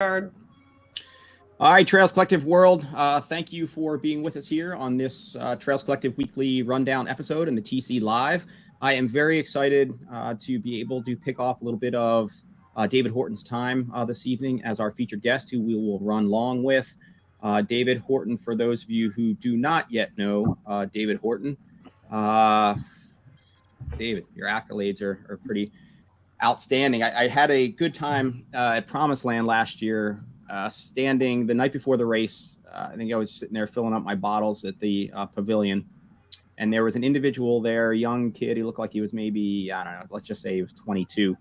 All right, Trails Collective world, thank you for being with us here on this Trails Collective weekly rundown episode in the TC Live. I am very excited to be able to pick off a little bit of David Horton's time this evening as our featured guest, who we will run long with. David Horton, for those of you who do not yet know David Horton, David, your accolades are pretty outstanding. I had a good time at Promise Land last year, standing the night before the race. I think I was sitting there filling up my bottles at the pavilion, and there was an individual there, a young kid. He looked like he was maybe, I don't know, let's just say he was 22.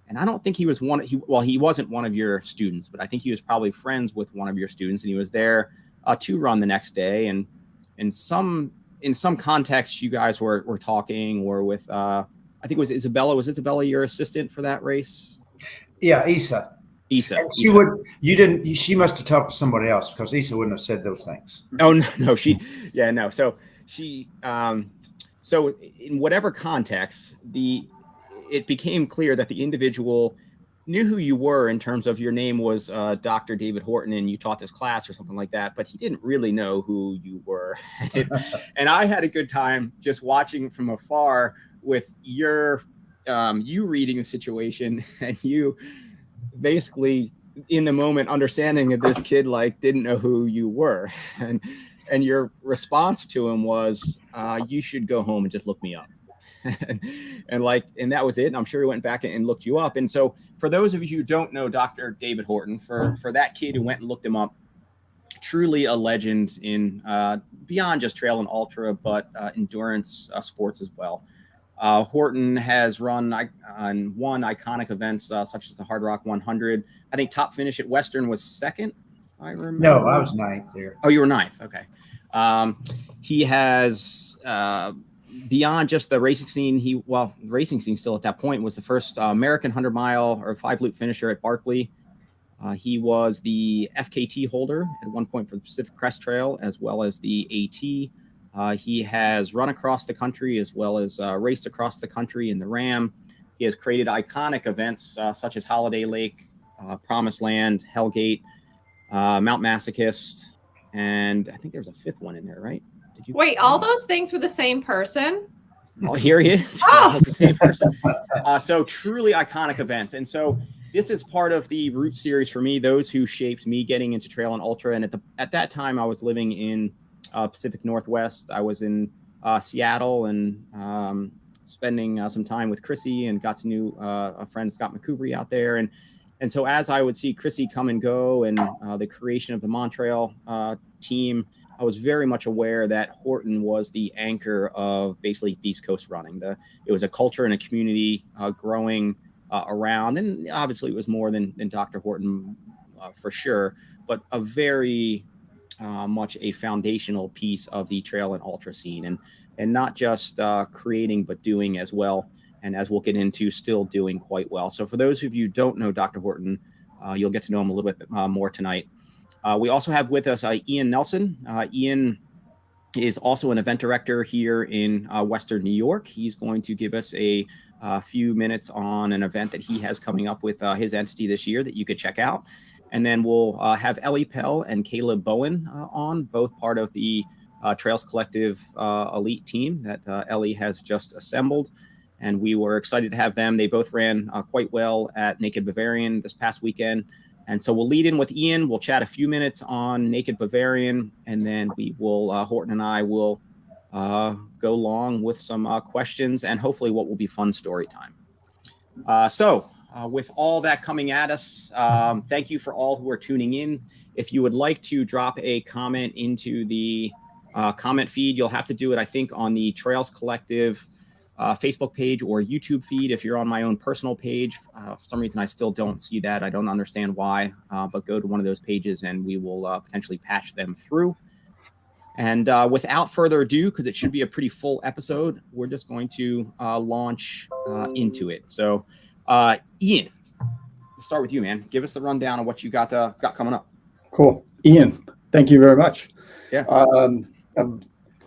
And I don't think he was he wasn't one of your students, but I think he was probably friends with one of your students, and he was there to run the next day. And in some context, you guys were talking, or with I think it was Isabella. Was Isabella your assistant for that race? Yeah, Issa. Issa. She must have talked to somebody else, because Issa wouldn't have said those things. Oh, no, So so in whatever context, it became clear that the individual knew who you were in terms of your name was Dr. David Horton, and you taught this class or something like that, but he didn't really know who you were. And I had a good time just watching from afar with you reading the situation, and you basically in the moment understanding that this kid didn't know who you were, and your response to him was, you should go home and just look me up. and that was it. And I'm sure he went back and looked you up. And so for those of you who don't know Dr. David Horton, for that kid who went and looked him up, truly a legend in beyond just trail and ultra, but endurance sports as well. Horton has run on one iconic events such as the Hardrock 100. I think top finish at Western was second. I remember. No, I was ninth there. Oh, you were ninth. Okay. He has beyond just the racing scene. The racing scene still at that point was the first American 100-mile or 5-loop finisher at Barkley. He was the FKT holder at one point for the Pacific Crest Trail, as well as the AT. He has run across the country as well as raced across the country in the Ram. He has created iconic events such as Holiday Lake, Promise Land, Hellgate, Mount Masochist, and I think there's a fifth one in there, right? Wait, all those things were the same person? Oh, here he is. Oh. That's the same person. So truly iconic events. And so this is part of the Route series for me, those who shaped me getting into trail and ultra. And at that time, I was living in Pacific Northwest. I was in Seattle and spending some time with Chrissy, and got to know a friend, Scott McCoubry, out there. And so as I would see Chrissy come and go, and the creation of the Montreal team, I was very much aware that Horton was the anchor of basically East Coast running. It was a culture and a community growing around, and obviously it was more than Dr. Horton for sure, but a very much a foundational piece of the trail and ultra scene, and not just creating, but doing as well. And as we'll get into, still doing quite well. So for those of you who don't know Dr. Horton, you'll get to know him a little bit more tonight. We also have with us Ian Nelson. Ian is also an event director here in Western New York. He's going to give us a few minutes on an event that he has coming up with his entity this year that you could check out. And then we'll have Ellie Pell and Caleb Bowen on, both part of the Trails Collective elite team that Ellie has just assembled. And we were excited to have them. They both ran quite well at Naked Bavarian this past weekend. And so we'll lead in with Ian. We'll chat a few minutes on Naked Bavarian, and then we will, Horton and I will go along with some questions and hopefully what will be fun story time. So with all that coming at us, thank you for all who are tuning in. If you would like to drop a comment into the comment feed, you'll have to do it, I think, on the Trails Collective Facebook page or YouTube feed. If you're on my own personal page, for some reason I still don't see that. I don't understand why, but go to one of those pages and we will potentially patch them through. And without further ado, because it should be a pretty full episode, we're just going to launch into it. So Ian, let's start with you, man. Give us the rundown of what you got coming up. Cool. Ian, thank you very much. Yeah.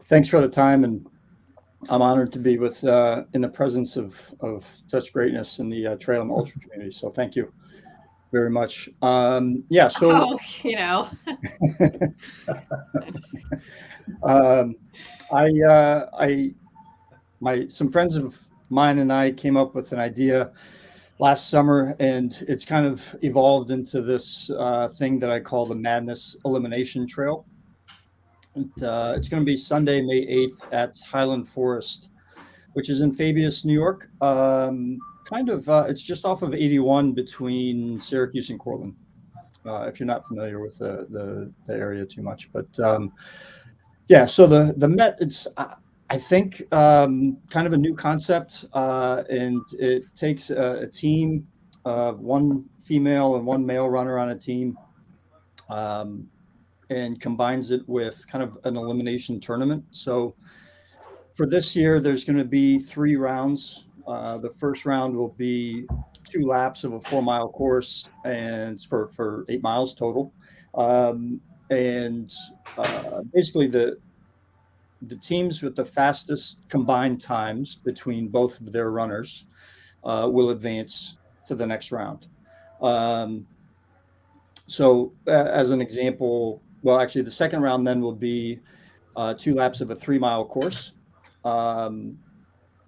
Thanks for the time, and I'm honored to be with in the presence of such greatness in the trail and ultra community. So thank you. very much. Yeah, so Oh, you know. um, some friends of mine and I came up with an idea last summer, and it's kind of evolved into this thing that I call the Madness Elimination Trail. It's going to be Sunday, May 8th at Highland Forest, which is in Fabius, New York. It's just off of 81 between Syracuse and Cortland. If you're not familiar with the area too much, but yeah. So the Met, it's I think kind of a new concept, and it takes a team of one female and one male runner on a team, and combines it with kind of an elimination tournament. So for this year, there's going to be 3 rounds. The first round will be 2 laps of a 4-mile course, and it's for 8 miles total. Basically, the teams with the fastest combined times between both of their runners will advance to the next round. So as an example, well, actually, the second round then will be 2 laps of a 3-mile course in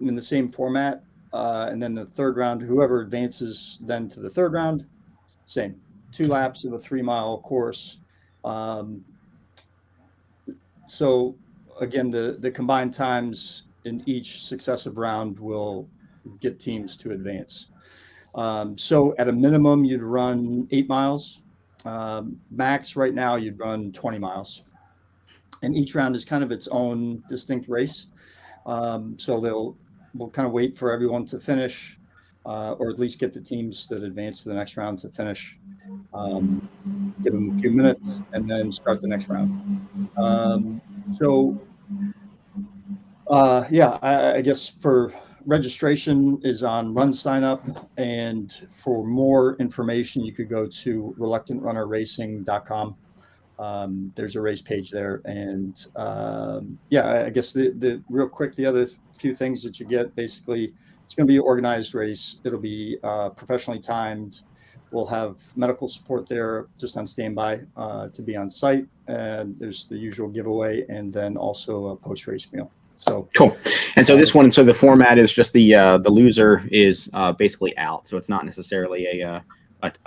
the same format. And then the third round, whoever advances then to the third round, same 2 laps of a 3-mile course. So again, the combined times in each successive round will get teams to advance. So at a minimum, you'd run 8 miles. Max right now, you'd run 20 miles. And each round is kind of its own distinct race. So we'll kind of wait for everyone to finish, or at least get the teams that advance to the next round to finish. Give them a few minutes and then start the next round. I guess for registration is on Run Sign Up, and for more information, you could go to reluctantrunnerracing.com. There's a race page there, and I guess the real quick, the other few things that you get, basically, it's going to be an organized race. It'll be professionally timed. We'll have medical support there just on standby to be on site, and there's the usual giveaway, and then also a post-race meal. So cool. And so this one, so the format is just the loser is basically out. So it's not necessarily a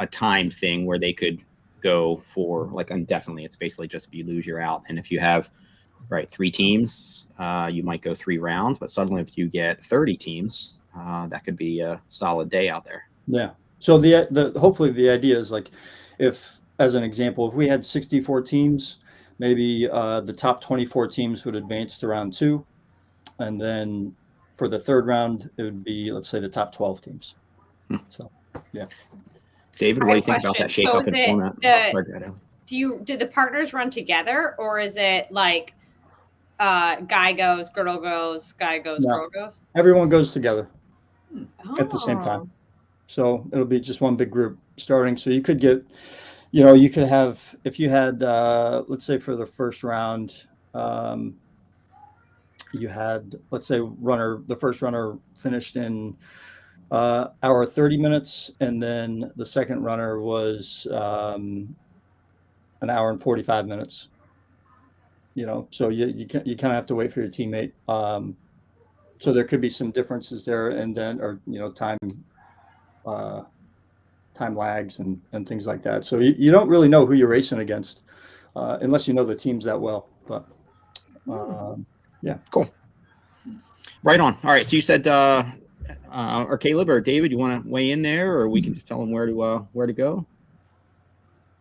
timed thing where they could go for like indefinitely. It's basically just if you lose, you're out. And if you have 3 teams, you might go 3 rounds. But suddenly, if you get 30 teams, that could be a solid day out there. Yeah. So the hopefully the idea is like, if as an example, if we had 64 teams, maybe the top 24 teams would advance to round 2. And then for the third round, it would be, let's say, the top 12 teams. So, yeah. David, what do you think about that shake up in format? Did the partners run together, or is it like guy goes, girl goes, guy goes, girl goes? Everyone goes together at the same time. So it'll be just one big group starting. So you could get, you could have, if you had, let's say for the first round, you had, let's say, the first runner finished in hour 30 minutes, and then the second runner was an hour and 45 minutes. So you kind of have to wait for your teammate. So there could be some differences there, and then time lags and things like that. So you don't really know who you're racing against unless you know the teams that well. But yeah, cool. Right on. All right. So you said, or Caleb or David, you want to weigh in there, or we can just tell them where to go?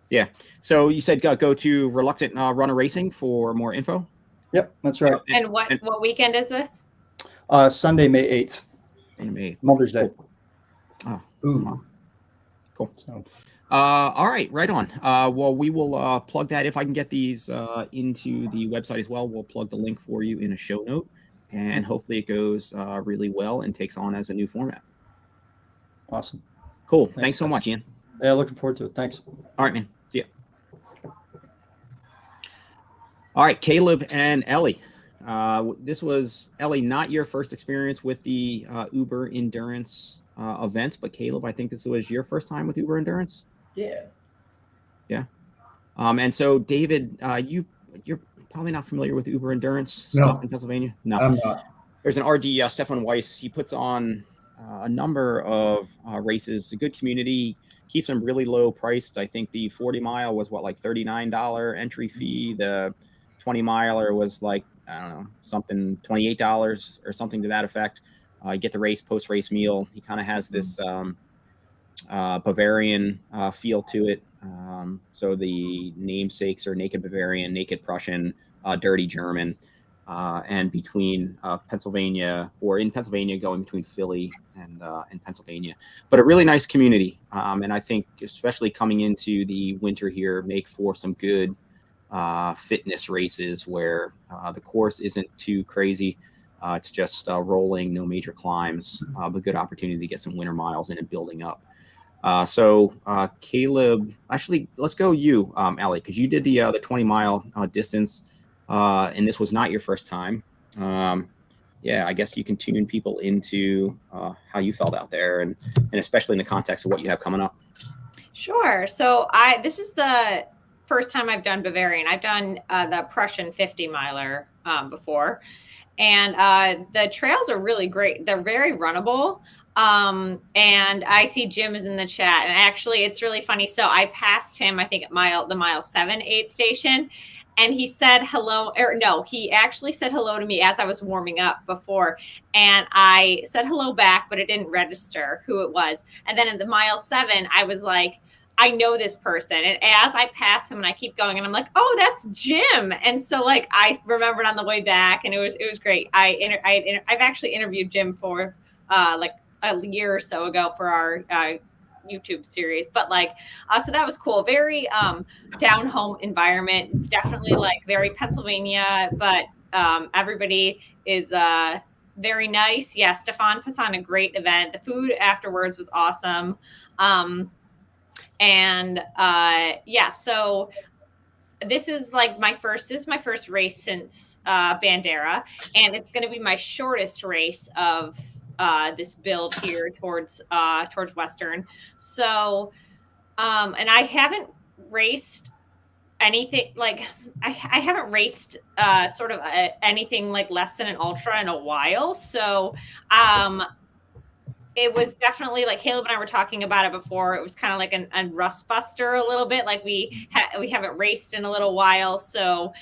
Yeah. So you said go to Reluctant Runner Racing for more info. Yep, that's right. And what weekend is this? Sunday, May 8th. May 8th. Mother's Day. Oh, Ooh. Cool. So, all right, right on. Well, we will plug that if I can get these into the website as well. We'll plug the link for you in a show note, and hopefully it goes really well and takes on as a new format. Awesome. Cool. Thanks so much, Ian. Yeah, looking forward to it. Thanks. All right, man. See ya. All right, Caleb and Ellie. This was, Ellie, not your first experience with the Uber Endurance events, but Caleb, I think this was your first time with Uber Endurance. Yeah. And so David, you're probably not familiar with Uber Endurance No. stuff in Pennsylvania. No, I'm not. there's an RD, Stefan Weiss. He puts on a number of races. A good community, keeps them really low priced. I think the 40 mile was like $39 entry fee. The 20 miler was like, I don't know, something $28 or something to that effect. You get the post race meal. He kind of has this Bavarian feel to it. So the namesakes are Naked Bavarian, Naked Prussian, Dirty German. And between Pennsylvania, or in Pennsylvania, going between Philly and Pennsylvania, but a really nice community. And I think, especially coming into the winter here, make for some good fitness races where the course isn't too crazy. It's just rolling, no major climbs, but good opportunity to get some winter miles in and building up. So Caleb, actually, let's go you, Ellie, because you did the 20-mile distance. And this was not your first time. I guess you can tune people into how you felt out there, and especially in the context of what you have coming up. Sure. So this is the first time I've done Bavarian. I've done the Prussian 50 miler before, and the trails are really great. They're very runnable. And I see Jim is in the chat, and actually it's really funny. So I passed him, I think at the mile 7 aid station. And he said hello, or no, he actually said hello to me as I was warming up before. And I said hello back, but it didn't register who it was. And then at the mile 7, I was like, I know this person. And as I pass him and I keep going, and I'm like, oh, that's Jim. And so like, I remembered on the way back, and it was great. I've actually interviewed Jim for like a year or so ago for our YouTube series, but so that was cool. Very down home environment, definitely like very Pennsylvania, but everybody is very nice. Yeah, Stefan puts on a great event. The food afterwards was awesome. So this is my first race since Bandera, and it's going to be my shortest race of this build here towards Western. So, and I haven't raced anything I haven't raced anything less than an ultra in a while. So, it was definitely Caleb and I were talking about it before. It was kind of like a rust buster a little bit. We haven't raced in a little while. So,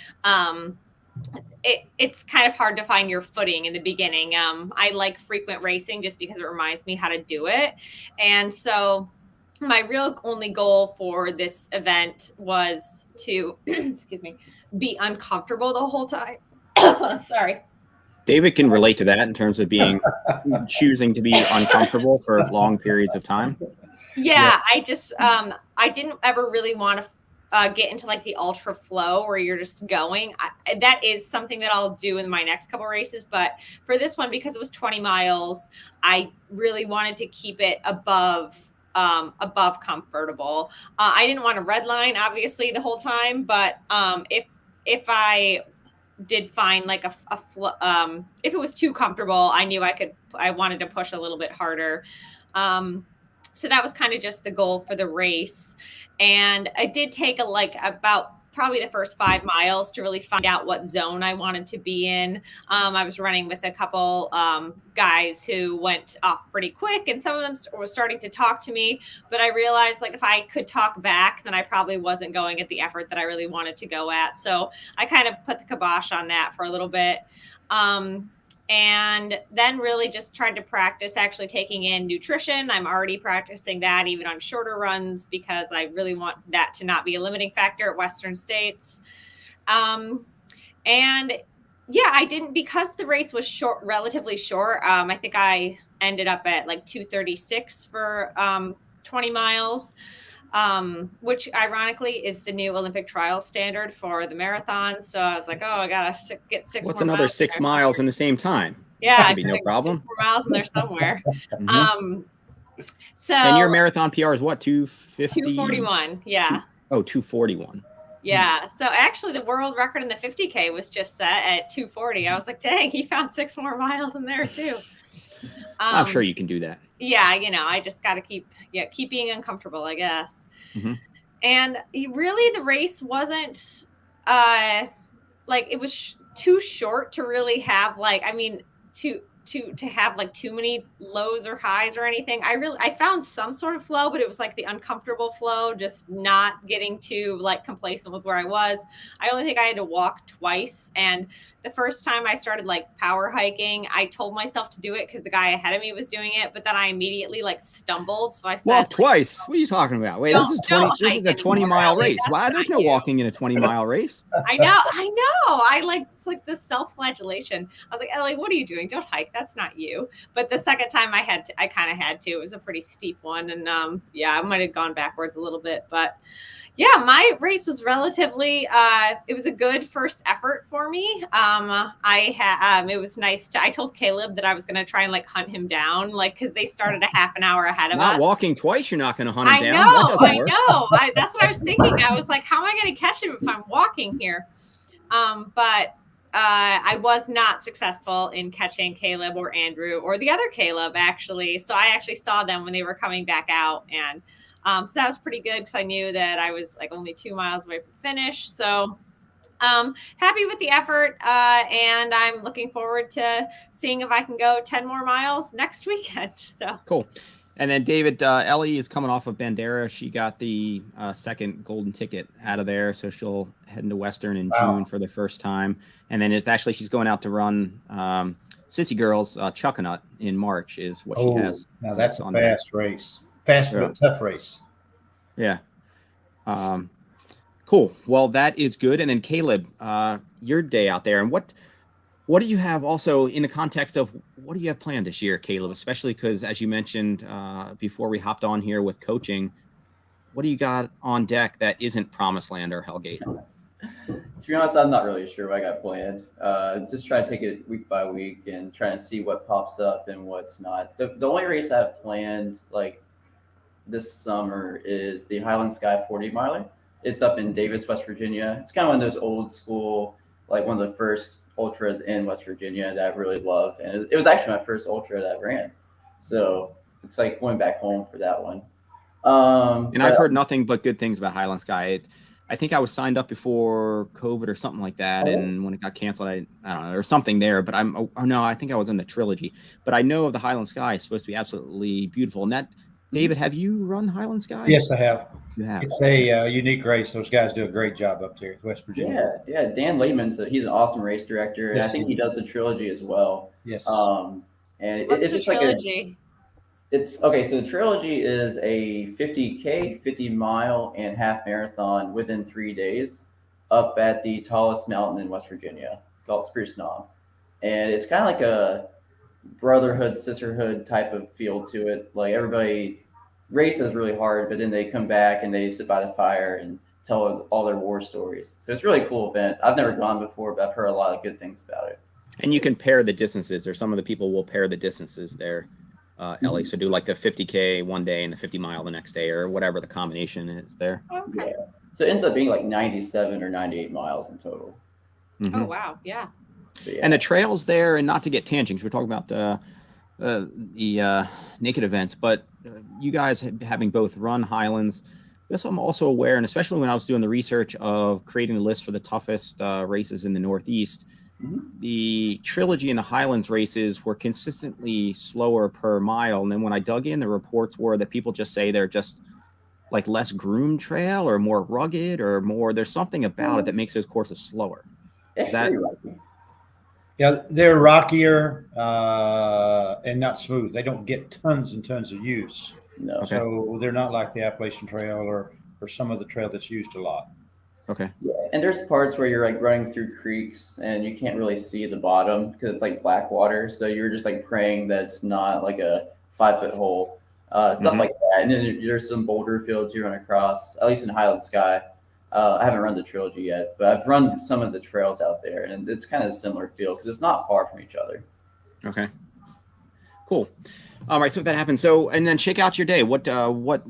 it's kind of hard to find your footing in the beginning. I like frequent racing just because it reminds me how to do it. And so my real only goal for this event was to, be uncomfortable the whole time. Sorry. David can relate to that in terms of choosing to be uncomfortable for long periods of time. Yeah, yes. I just, I didn't ever really want to get into the ultra flow where you're just going. That is something that I'll do in my next couple races. But for this one, because it was 20 miles, I really wanted to keep it above comfortable. I didn't want to red line obviously the whole time, but if I did find if it was too comfortable, I knew I wanted to push a little bit harder. So that was kind of just the goal for the race. And I did take about probably the first 5 miles to really find out what zone I wanted to be in. I was running with a couple guys who went off pretty quick, and some of them were starting to talk to me, but I realized if I could talk back, then I probably wasn't going at the effort that I really wanted to go at. So I kind of put the kibosh on that for a little bit. And then really just tried to practice actually taking in nutrition. I'm already practicing that even on shorter runs because I really want that to not be a limiting factor at Western States. And yeah, I didn't, because the race was relatively short. I think I ended up at 2:36 for 20 miles. Which ironically is the new Olympic trial standard for the marathon. So I was like, oh, I gotta get 6 What's more another miles 6 miles in the same time? Yeah, that'd be no problem. 6 more miles in there somewhere. So and your marathon PR is what, 250? 241. Yeah. 241. Yeah. So actually the world record in the 50K was just set at 240. I was like, dang, he found 6 more miles in there too. I'm sure you can do that. Yeah, I just got to keep being uncomfortable, I guess. Mhm. And really, the race wasn't like it was too short to really have like, I mean, to have like too many lows or highs or anything. I found some sort of flow, but it was like the uncomfortable flow, just not getting too like complacent with where I was. I only think I had to walk twice. And the first time I started like power hiking, I told myself to do it because the guy ahead of me was doing it, but then I immediately like stumbled. So I said, Walk twice. What are you talking about? Wait, this is 20. This is a 20-mile race. Why? There's no walking in a 20-mile race. I know. I like, it's like the self-flagellation. I was like, Ellie, what are you doing? Don't hike. That's not you. But the second time I kind of had to. It was a pretty steep one. And I might have gone backwards a little bit. But yeah, my race was relatively, it was a good first effort for me. It was nice I told Caleb that I was going to try and like hunt him down, like, cause they started a half an hour ahead of us. Not walking twice, you're not going to hunt him down. I know. That's what I was thinking. I was like, how am I going to catch him if I'm walking here? But I was not successful in catching Caleb or Andrew or the other Caleb, actually. So I actually saw them when they were coming back out. And so that was pretty good because I knew that I was like only 2 miles away from finish. So happy with the effort. And I'm looking forward to seeing if I can go 10 more miles next weekend. So cool. And then David, Ellie is coming off of Bandera. She got the second golden ticket out of there. So she'll head into Western in June for the first time. And then she's going out to run Sissy Girls Chuckanut in March is what she has. Now that's a fast race. Fast but tough race. Yeah. Cool. Well, that is good. And then Caleb, your day out there, and what do you have also in the context of what do you have planned this year, Caleb, especially because as you mentioned before we hopped on here with coaching, what do you got on deck that isn't Promise Land or Hellgate? To be honest, I'm not really sure what I got planned. Just trying to take it week by week and trying to see what pops up and what's not. The only race I have planned like this summer is the Highland Sky 40 miler. It's up in Davis, West Virginia. It's kind of one of those old school, like one of the first ultras in West Virginia that I really love. And it was actually my first ultra that I ran. So it's like going back home for that one. And I've heard nothing but good things about Highland Sky. I think I was signed up before COVID or something like that. And when it got canceled, I don't know, there was something there, but I think I was in the trilogy, but I know of the Highland Sky is supposed to be absolutely beautiful. And that, David, have you run Highland Sky? Yes, I have. You have. It's a unique race. Those guys do a great job up there in West Virginia. Yeah. Dan Lehman's he's an awesome race director. And Yes, I think he does the trilogy as well. Yes. And it's just trilogy? It's okay. So the trilogy is a 50K, 50 mile and half marathon within 3 days up at the tallest mountain in West Virginia called Spruce Knob. And it's kind of like a brotherhood, sisterhood type of feel to it. Like everybody races really hard, but then they come back and they sit by the fire and tell all their war stories. So it's a really cool event. I've never gone before, but I've heard a lot of good things about it. And you can pair the distances, or some of the people will pair the distances there, Ellie. So do like the 50K one day and the 50 mile the next day, or whatever the combination is there. Okay. Yeah. So it ends up being like 97 or 98 miles in total. Mm-hmm. Oh, wow. Yeah. Yeah. And the trails there, and not to get tangents, we're talking about the naked events, but you guys having both run Highlands, yes, I'm also aware, and especially when I was doing the research of creating the list for the toughest races in the Northeast, the trilogy and the Highlands races were consistently slower per mile. And then when I dug in, the reports were that people just say they're just like less groomed trail or more rugged or more, there's something about it that makes those courses slower. It's pretty rocky. Yeah, they're rockier and not smooth. They don't get tons and tons of use. No. Okay. So they're not like the Appalachian Trail or some of the trail that's used a lot. Okay. Yeah, and there's parts where you're like running through creeks and you can't really see the bottom because it's like black water. So you're just like praying that it's not like a 5-foot hole, stuff like that. And then there's some boulder fields you run across, at least in Highland Sky. I haven't run the trilogy yet, but I've run some of the trails out there, and it's kind of a similar feel because it's not far from each other. Okay. Cool. All right. So if that happens, and then check out your day. What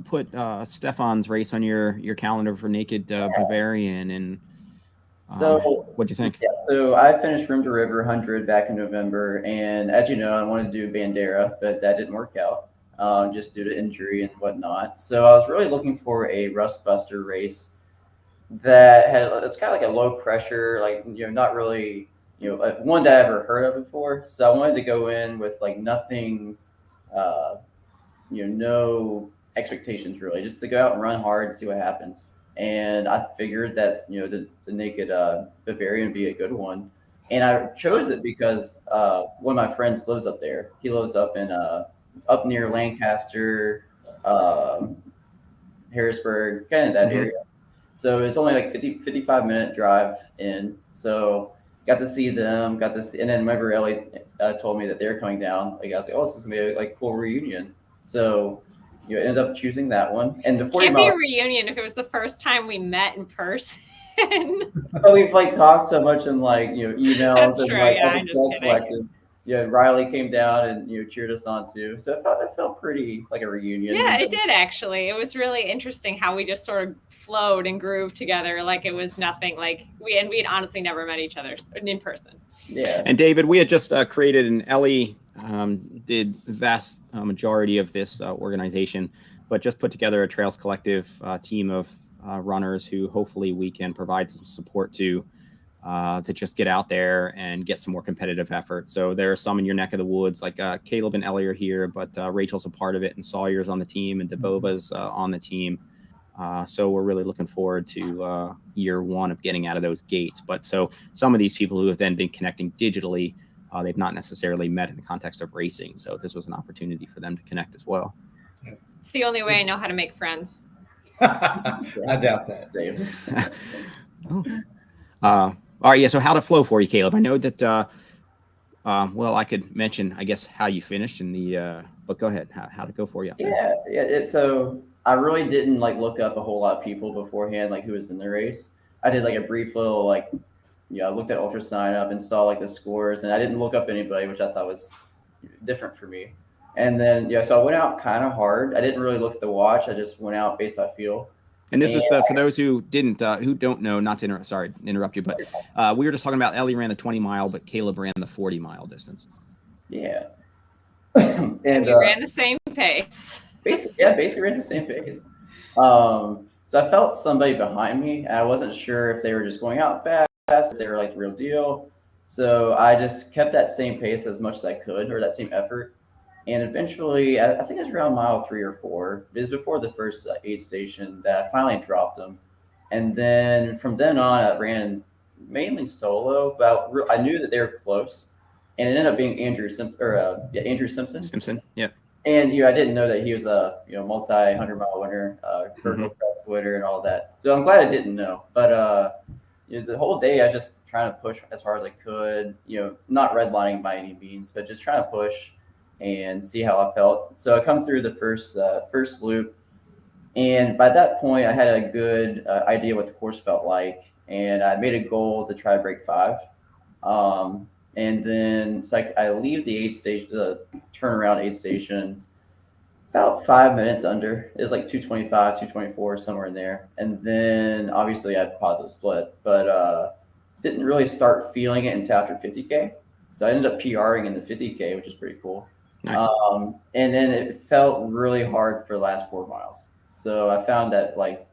put Stefan's race on your calendar for Naked Bavarian, and so what do you think? Yeah, so I finished Room to River 100 back in November, and as you know, I wanted to do Bandera, but that didn't work out. just due to injury and whatnot. So I was really looking for a rust buster race that had it's kind of like a low pressure, like not really one that I ever heard of before. So I wanted to go in with like nothing, uh, no expectations really, just to go out and run hard and see what happens. And I figured that the naked Bavarian would be a good one. And I chose it because one of my friends lives up there. He lives up in up near Lancaster, um, Harrisburg, kind of that area. So it's only like 55-minute drive in. So got to see them, got to see, and then whenever Ellie told me that they're coming down, like I was like, oh, this is gonna be a like cool reunion. So ended up choosing that one. And the 40 Can't be mile a reunion if it was the first time we met in person. but we've like talked so much in like emails That's and true, like yeah, as I'm a just Trails kidding. Collective. Riley came down and cheered us on too. So it felt pretty like a reunion. Yeah, it did actually. It was really interesting how we just sort of flowed and grooved together like it was nothing. Like we'd honestly never met each other in person. Yeah. And David, we had just created, and Ellie did the vast majority of this organization, but just put together a Trails Collective team of runners who hopefully we can provide some support to just get out there and get some more competitive effort. So there are some in your neck of the woods, like Caleb and Ellie are here, but Rachel's a part of it, and Sawyer's on the team, and Debova's on the team. So we're really looking forward to year one of getting out of those gates. But so some of these people who have then been connecting digitally, they've not necessarily met in the context of racing. So this was an opportunity for them to connect as well. It's the only way I know how to make friends. I doubt that. All right, yeah. So how to flow for you, Caleb? I know that. Well, I could mention, I guess, how you finished in the. But go ahead. How to go for you? Out there? Yeah. So I really didn't like look up a whole lot of people beforehand, like who was in the race. I did like a brief little like, I looked at Ultra Sign Up and saw like the scores, and I didn't look up anybody, which I thought was different for me. And then so I went out kind of hard. I didn't really look at the watch. I just went out based by feel. And this was for those who don't know, not to interrupt you, but we were just talking about Ellie ran the 20 mile, but Caleb ran the 40 mile distance. Yeah. And we ran the same pace. Basically ran the same pace. So I felt somebody behind me, and I wasn't sure if they were just going out fast, if they were like the real deal. So I just kept that same pace as much as I could, or that same effort. And eventually, I think it was around mile 3 or 4. It was before the first aid station that I finally dropped them. And then from then on, I ran mainly solo, but I knew that they were close. And it ended up being Andrew Simpson. Simpson, yeah. And I didn't know that he was a multi 100-mile winner, Kirkland Press winner, and all that. So I'm glad I didn't know. But the whole day I was just trying to push as hard as I could. Not redlining by any means, but just trying to push and see how I felt. So I come through the first loop, and by that point I had a good idea what the course felt like, and I made a goal to try to break 5. And then it's like I leave the aid station, the turnaround aid station, about 5 minutes under. It was like 225, 224, somewhere in there. And then obviously I had a positive split, but didn't really start feeling it until after 50K. So I ended up PRing in the 50K, which is pretty cool. Nice. And then it felt really hard for the last 4 miles. So I found that like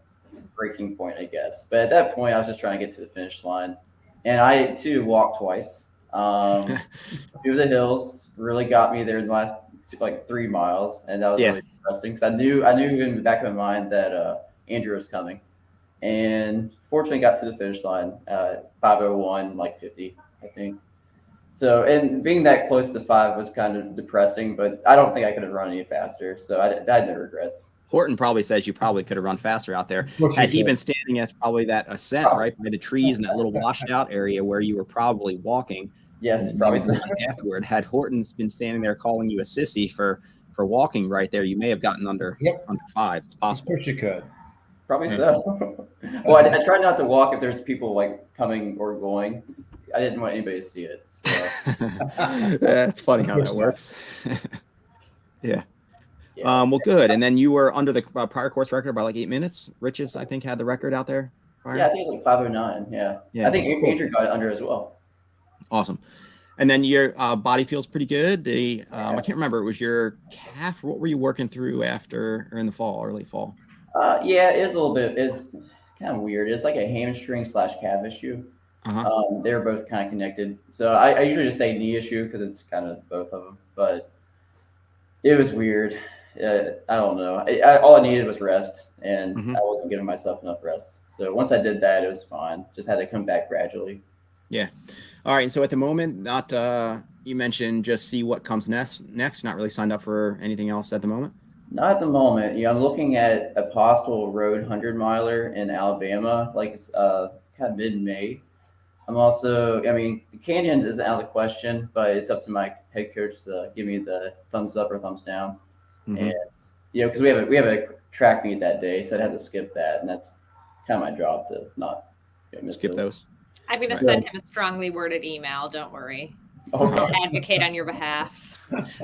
breaking point, I guess. But at that point, I was just trying to get to the finish line. And I too walked twice. Through the hills really got me there in the last like 3 miles, and that was really interesting because I knew in the back of my mind that Andrew was coming, and fortunately got to the finish line 5:01 like 50, I think. So, and being that close to 5 was kind of depressing, but I don't think I could have run any faster, so I had no regrets. Horton probably says you probably could have run faster out there. Had he been standing at probably that ascent right by the trees in that little washed out area where you were probably walking. Yes, probably so. Afterward, had Horton's been standing there calling you a sissy for walking right there, you may have gotten under 5. It's possible. Of course you could. Probably so. Well, I tried not to walk if there's people like coming or going. I didn't want anybody to see it. So. That's funny how that works. Yeah. Well, good. And then you were under the prior course record by like 8 minutes. Riches, I think, had the record out there. Prior. Yeah, I think it was like 5:09. Yeah. I think Andrew got it under as well. Awesome. And then your body feels pretty good. I can't remember. It was your calf. What were you working through after or in the fall, early fall? Yeah, it is a little bit. It's kind of weird. It's like a hamstring slash calf issue. They were both kind of connected. So I usually just say knee issue because it's kind of both of them. But it was weird. I don't know. All I needed was rest, and I wasn't giving myself enough rest. So once I did that, it was fine. Just had to come back gradually. Yeah. All right. And so at the moment, not you mentioned just see what comes next. Not really signed up for anything else at the moment. Not at the moment. I'm looking at a possible road 100-miler in Alabama, like kind of mid-May. I'm also, the Canyons isn't out of the question, but it's up to my head coach to give me the thumbs up or thumbs down. And because we have a track meet that day, so I'd have to skip that, and that's kind of my job to not miss skip those. I'm going to send him a strongly worded email. Don't worry. Okay. I'll advocate on your behalf.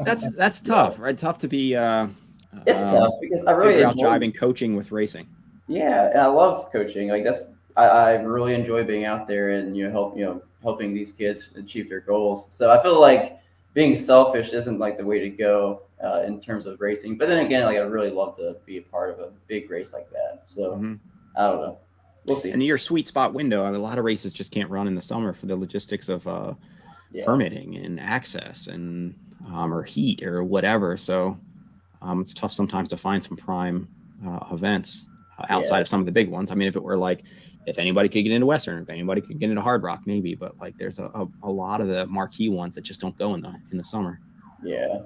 That's tough, right? Tough to be. It's tough because I really enjoy driving, coaching with racing. Yeah, and I love coaching. Like I really enjoy being out there and helping these kids achieve their goals. So I feel like being selfish isn't like the way to go in terms of racing. But then again, like I really love to be a part of a big race like that. So I don't know. We'll see. And your sweet spot window. A lot of races just can't run in the summer for the logistics of permitting and access and or heat or whatever. So it's tough sometimes to find some prime events outside of some of the big ones. If it were like, if anybody could get into Western, if anybody could get into Hardrock, maybe. But like, there's a lot of the marquee ones that just don't go in the summer. Yeah.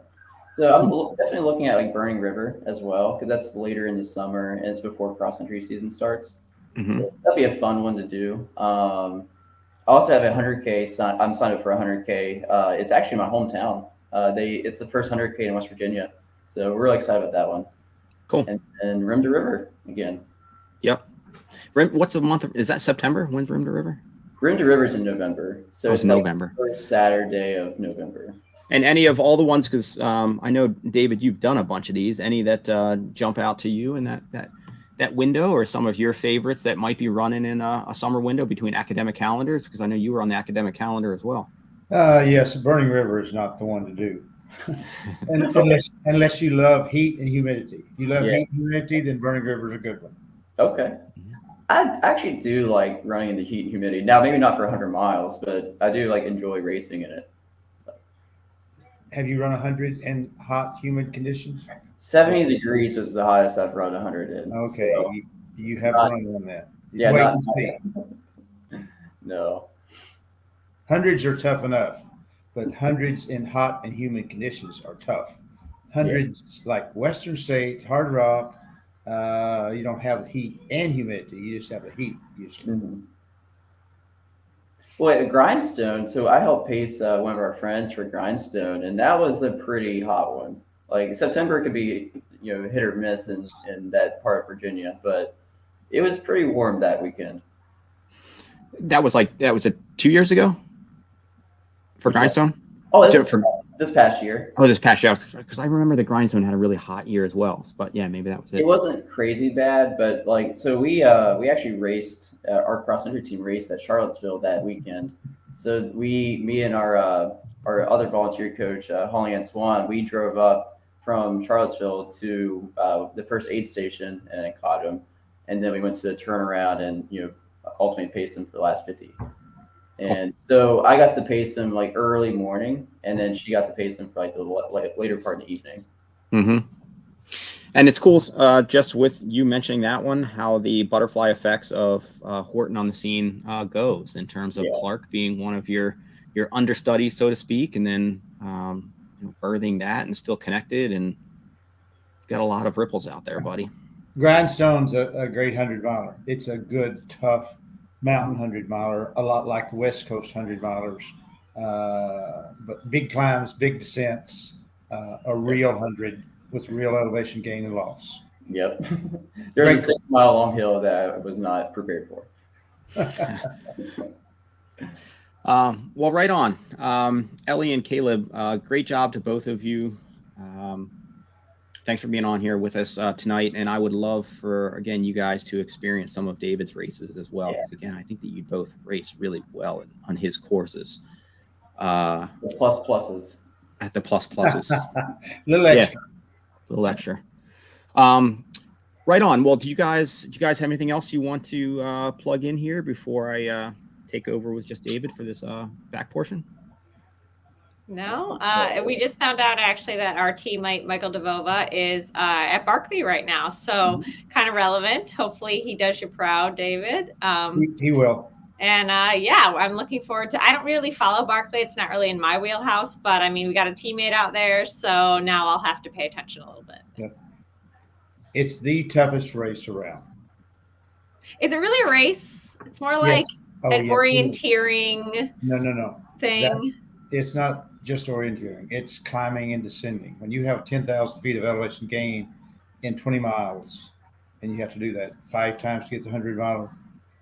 So I'm definitely looking at like Burning River as well, because that's later in the summer and it's before cross country season starts. So that'd be a fun one to do. I also have a 100K. I'm signed up for a 100K. It's actually my hometown. It's the first 100K in West Virginia, so we're really excited about that one. Cool. And Rim to River again. Yep. What's the month? Is that September? When's Rim to River? Rim to River is in November. So it's November. Like first Saturday of November. And any of all the ones, because I know, David, you've done a bunch of these. Any that jump out to you in that window, or some of your favorites that might be running in a summer window between academic calendars? Because I know you were on the academic calendar as well. Yes, Burning River is not the one to do. unless you love heat and humidity. If you love heat and humidity, then Burning River is a good one. Okay. I actually do like running in the heat and humidity. Now, maybe not for 100 miles, but I do like enjoy racing in it. Have you run 100 in hot, humid conditions? 70 degrees was the hottest I've run 100 in. Okay, So, you have run on that. Yeah, wait and see. No. Hundreds are tough enough, but hundreds in hot and humid conditions are tough. Hundreds like Western States, Hardrock, you don't have heat and humidity. You just have the heat usually. Well, at Grindstone, so I helped pace one of our friends for Grindstone, and that was a pretty hot one. Like September could be, hit or miss in that part of Virginia, but it was pretty warm that weekend. That was 2 years ago for Grindstone. Oh, this past year. Oh, this past year, because I remember the Grindstone had a really hot year as well. But yeah, maybe that was it. It wasn't crazy bad, but so we actually raced. Our cross country team raced at Charlottesville that weekend. So me and our other volunteer coach, Holly Ann Swan, we drove up from Charlottesville to the first aid station and caught him, and then we went to the turnaround and ultimately paced him for the last 50. And so I got to pace him like early morning, and then she got to pace him for like the later part of the evening. And it's cool, just with you mentioning that one, how the butterfly effects of Horton on the scene goes in terms of Clark being one of your understudies, so to speak, and then birthing that and still connected, and got a lot of ripples out there, buddy. Grindstone's a great 100-miler. It's a good, tough mountain 100-miler, a lot like the West Coast 100-milers, but big climbs, big descents, a real 100 with real elevation gain and loss. Yep. There's a 6-mile long hill that I was not prepared for. Well, right on. Ellie and Caleb, great job to both of you. Thanks for being on here with us tonight. And I would love for, again, you guys to experience some of David's races as well. Because, again, I think that you both race really well on his courses. The pluses. At the pluses. Little extra. A little extra. Right on. Well, do you guys have anything else you want to plug in here before I take over with just David for this back portion? No, we just found out actually that our teammate Michael DeVova is at Barkley right now, so kind of relevant. Hopefully, he does you proud, David. He will. And yeah, I'm looking forward to. I don't really follow Barkley; it's not really in my wheelhouse. But I mean, we got a teammate out there, so now I'll have to pay attention a little bit. Yeah. It's the toughest race around. Is it really a race? It's more like an orienteering. No. Thing. It's not just orienteering. It's climbing and descending. When you have 10,000 feet of elevation gain in 20 miles, and you have to do that 5 times to get the 100-mile,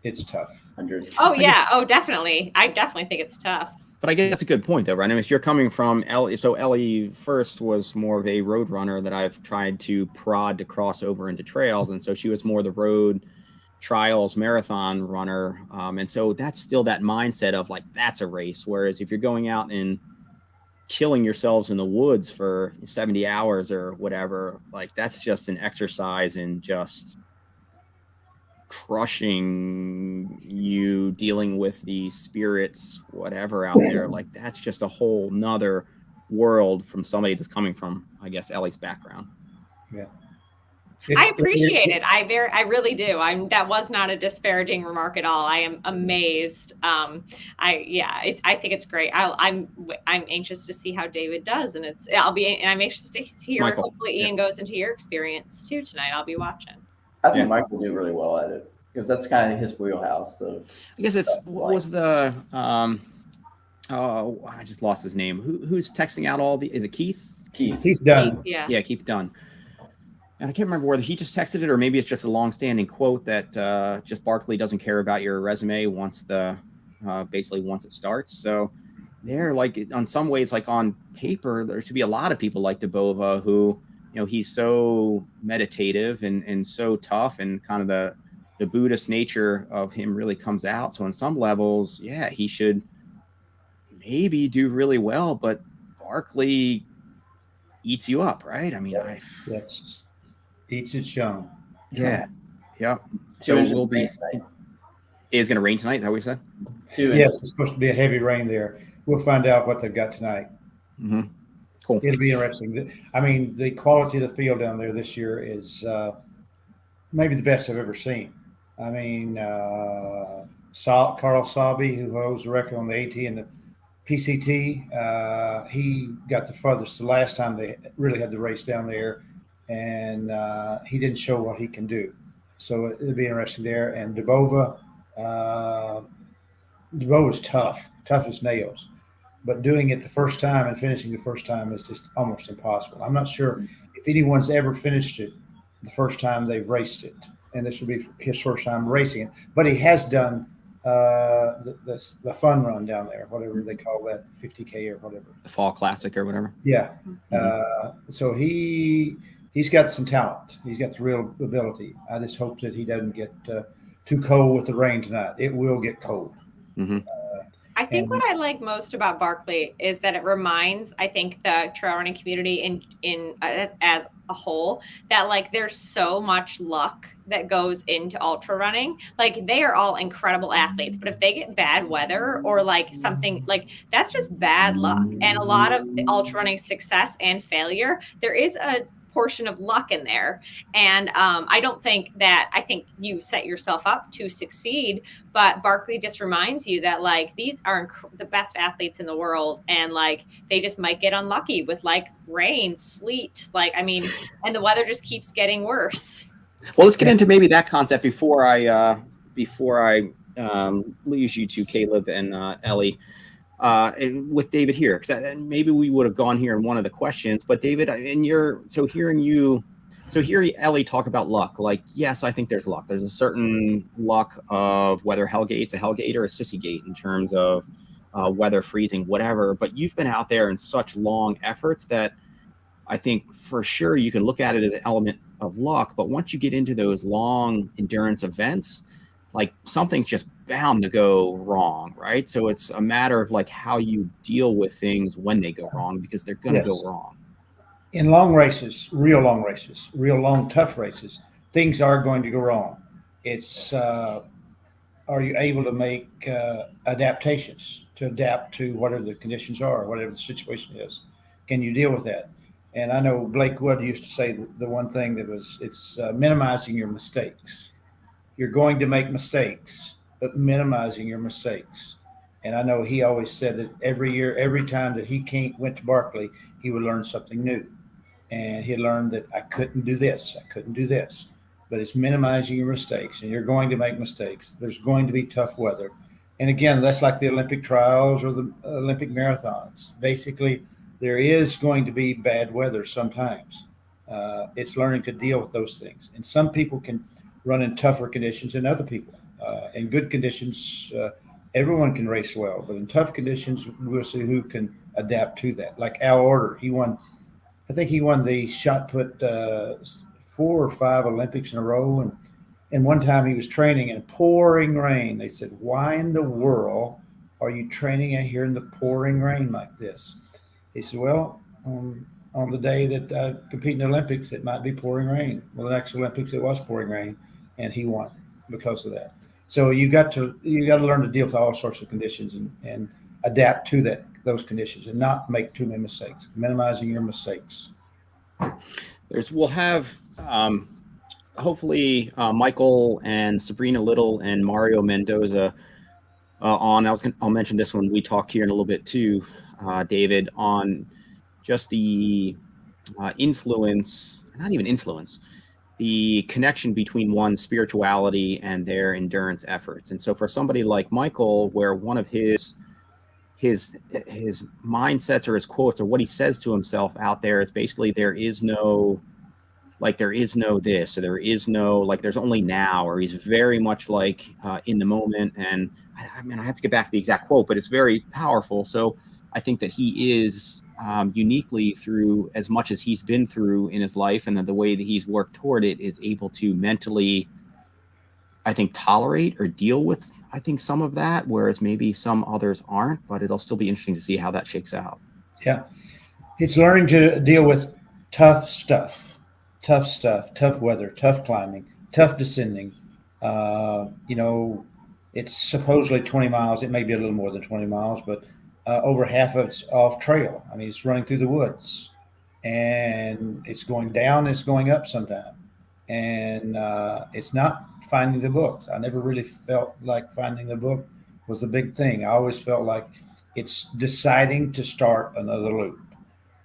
it's tough. 100. Oh yeah. Oh, definitely. I definitely think it's tough. But I guess that's a good point, though, right? I mean, if you're coming from Ellie, so Ellie first was more of a road runner that I've tried to prod to cross over into trails, and so she was more the road trials marathon runner, and so that's still that mindset of like that's a race. Whereas if you're going out and killing yourselves in the woods for 70 hours or whatever, like that's just an exercise in just crushing you, dealing with the spirits, whatever out there. Like that's just a whole nother world from somebody that's coming from, I guess, Ellie's background. Yeah. I appreciate it. I really do. That was not a disparaging remark at all. I am amazed. I think it's great. I'm anxious to see how David does, and I'm anxious to hear. Michael. Hopefully, Ian goes into your experience too tonight. I'll be watching. I think Mike will do really well at it because that's kind of his wheelhouse. I guess it's what was the oh, I just lost his name. Who's texting out all the? Is it Keith? Keith Dunn. Yeah, Keith Dunn. And I can't remember whether he just texted it or maybe it's just a long-standing quote that just Barkley doesn't care about your resume once once it starts. So they're like, on some ways, like on paper, there should be a lot of people like DeBova who, he's so meditative and so tough, and kind of the Buddhist nature of him really comes out. So on some levels, yeah, he should maybe do really well, but Barkley eats you up, right? I mean, Yes. Eats its young. Yeah. So we'll be. Is going to rain tonight? Is that what you said? Yes, it's supposed to be a heavy rain there. We'll find out what they've got tonight. Mm-hmm. Cool. It'll be interesting. I mean, the quality of the field down there this year is maybe the best I've ever seen. I mean, Carl Sabe, who holds the record on the AT and the PCT, he got the furthest the last time they really had the race down there. And he didn't show what he can do. So it'll be interesting there. And DeBova's tough as nails. But doing it the first time and finishing the first time is just almost impossible. I'm not sure if anyone's ever finished it the first time they've raced it. And this will be his first time racing it. But he has done the fun run down there, whatever they call that, 50K or whatever. The Fall Classic or whatever. Yeah. So he's got some talent. He's got the real ability. I just hope that he doesn't get too cold with the rain tonight. It will get cold. Mm-hmm. I think what I like most about Barkley is that it reminds, I think, the trail running community as a whole that like there's so much luck that goes into ultra running. Like they are all incredible athletes, but if they get bad weather or like something like that's just bad luck. And a lot of the ultra running success and failure, there is a portion of luck in there. And I think you set yourself up to succeed, but Barkley just reminds you that like these are the best athletes in the world, and like they just might get unlucky with like rain, sleet, and the weather just keeps getting worse. Well, let's get into maybe that concept before I lose you to Caleb and Ellie. With David here, because maybe we would have gone here in one of the questions, but David, hearing Ellie talk about luck, like, yes, I think there's luck. There's a certain luck of whether Hellgate's a Hellgate or a Sissy Gate in terms of weather, freezing, whatever, but you've been out there in such long efforts that I think for sure you can look at it as an element of luck, but once you get into those long endurance events, like something's just bound to go wrong, right? So it's a matter of like how you deal with things when they go wrong, because they're going to go Yes. wrong. In long races, real long, tough races, things are going to go wrong. It's are you able to make adaptations to adapt to whatever the conditions are, whatever the situation is? Can you deal with that? And I know Blake Wood used to say the one thing that was it's minimizing your mistakes. You're going to make mistakes, but minimizing your mistakes. And I know he always said that every year, every time that went to Barkley, he would learn something new. And he learned that I couldn't do this, I couldn't do this. But it's minimizing your mistakes, and you're going to make mistakes. There's going to be tough weather. And again, that's like the Olympic trials or the Olympic marathons. Basically, there is going to be bad weather sometimes. It's learning to deal with those things. And some people can run in tougher conditions than other people. In good conditions, everyone can race well, but in tough conditions, we'll see who can adapt to that. Like Al Order, I think he won the shot put 4 or 5 Olympics in a row. And one time he was training in pouring rain. They said, "Why in the world are you training out here in the pouring rain like this?" He said, "Well, on the day that I compete in the Olympics, it might be pouring rain." Well, the next Olympics, it was pouring rain, and he won because of that. So you got to learn to deal with all sorts of conditions and adapt to those conditions and not make too many mistakes, minimizing your mistakes. We'll have hopefully Michael and Sabrina Little and Mario Mendoza on. I'll mention this when we talk here in a little bit too, David, on just the the connection between one's spirituality and their endurance efforts. And so for somebody like Michael, where one of his mindsets or his quotes or what he says to himself out there is basically there is no this, or there is no, like, there's only now, or he's very much like in the moment. And I mean, I have to get back to the exact quote, but it's very powerful. So I think that he is uniquely, through as much as he's been through in his life and the way that he's worked toward it, is able to mentally, I think, tolerate or deal with, I think, some of that, whereas maybe some others aren't. But it'll still be interesting to see how that shakes out. Yeah. It's learning to deal with tough stuff, tough weather, tough climbing, tough descending. It's supposedly 20 miles. It may be a little more than 20 miles, but over half of it's off trail. I mean, it's running through the woods, and it's going down, it's going up sometime. And it's not finding the books. I never really felt like finding the book was the big thing. I always felt like it's deciding to start another loop.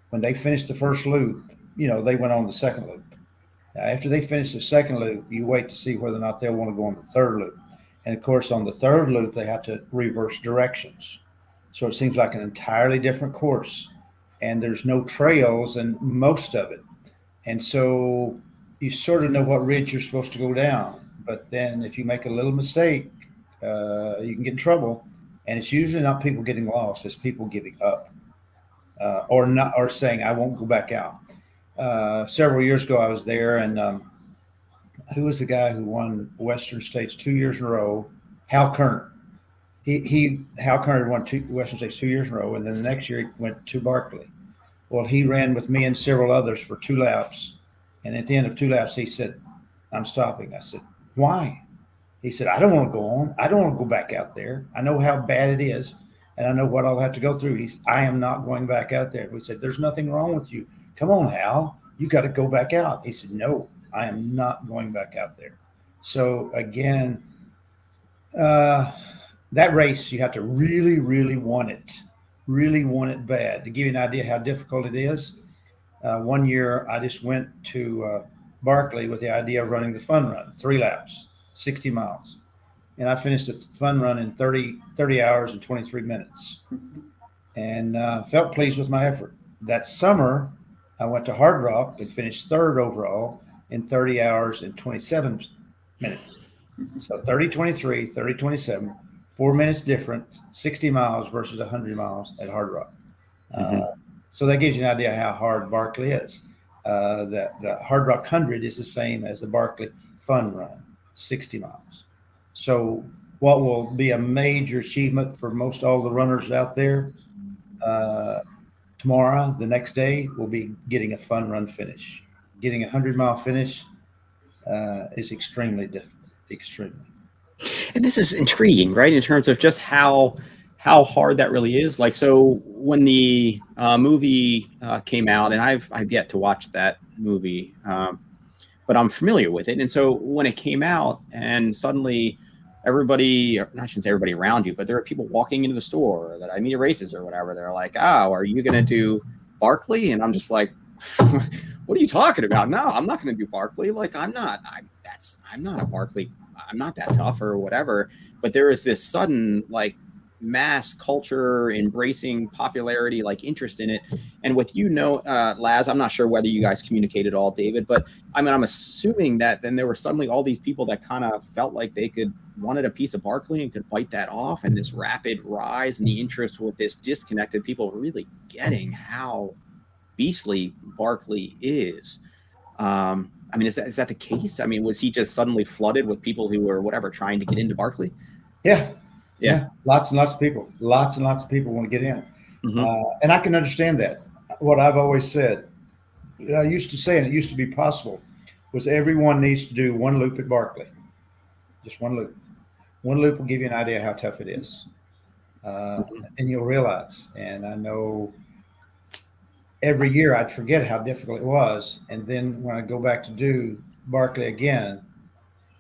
When they finished the first loop, they went on the second loop. Now, after they finish the second loop, you wait to see whether or not they'll want to go on the third loop. And of course, on the third loop, they have to reverse directions. So it seems like an entirely different course. And there's no trails in most of it. And so you sort of know what ridge you're supposed to go down. But then if you make a little mistake, you can get in trouble. And it's usually not people getting lost, it's people giving up. Or saying, I won't go back out. Several years ago, I was there, and who was the guy who won Western States 2 years in a row? Hal Kerner. Hal Kerner won Western States 2 years in a row, and then the next year he went to Barkley. Well, he ran with me and several others for 2 laps, and at the end of 2 laps, he said, "I'm stopping." I said, "Why?" He said, "I don't want to go on. I don't want to go back out there. I know how bad it is. And I know what I'll have to go through." I am not going back out there. We said, "There's nothing wrong with you. Come on, Hal. You got to go back out." He said, "No, I am not going back out there." So again, that race, you have to really, really want it bad. To give you an idea how difficult it is, one year I just went to Barkley with the idea of running the fun run, 3 laps, 60 miles. And I finished the fun run in 30 hours and 23 minutes, and felt pleased with my effort. That summer, I went to Hardrock and finished 3rd overall in 30 hours and 27 minutes. So 30-23, 30-27, 4 minutes different, 60 miles versus 100 miles at Hardrock. So that gives you an idea how hard Barkley is. The Hardrock 100 is the same as the Barkley Fun Run, 60 miles. So what will be a major achievement for most all the runners out there tomorrow, the next day, will be getting a fun run finish. Getting a 100-mile finish is extremely difficult, extremely. And this is intriguing, right? In terms of just how hard that really is. Like, so when the movie came out, and I've yet to watch that movie, but I'm familiar with it. And so when it came out, and suddenly everybody, I shouldn't say everybody around you, but there are people walking into the store that I meet at races or whatever. They're like, "Oh, are you going to do Barkley?" And I'm just like, "What are you talking about? No, I'm not going to do Barkley. Like, I'm not a Barkley. I'm not that tough or whatever." But there is this sudden like mass culture embracing popularity, like interest in it. And with Laz, I'm not sure whether you guys communicated all, David, but I mean, I'm assuming that then there were suddenly all these people that kind of felt like they wanted a piece of Barkley and could bite that off, and this rapid rise in the interest with this disconnected people really getting how beastly Barkley is. I mean, is that the case? I mean, was he just suddenly flooded with people who were whatever trying to get into Barkley? Yeah. Lots and lots of people want to get in. And I can understand that. What I've always said, I used to say, and it used to be possible, was everyone needs to do one loop at Barkley. Just one loop. One loop will give you an idea how tough it is. And you'll realize, and I know every year I'd forget how difficult it was. And then when I go back to do Barkley again,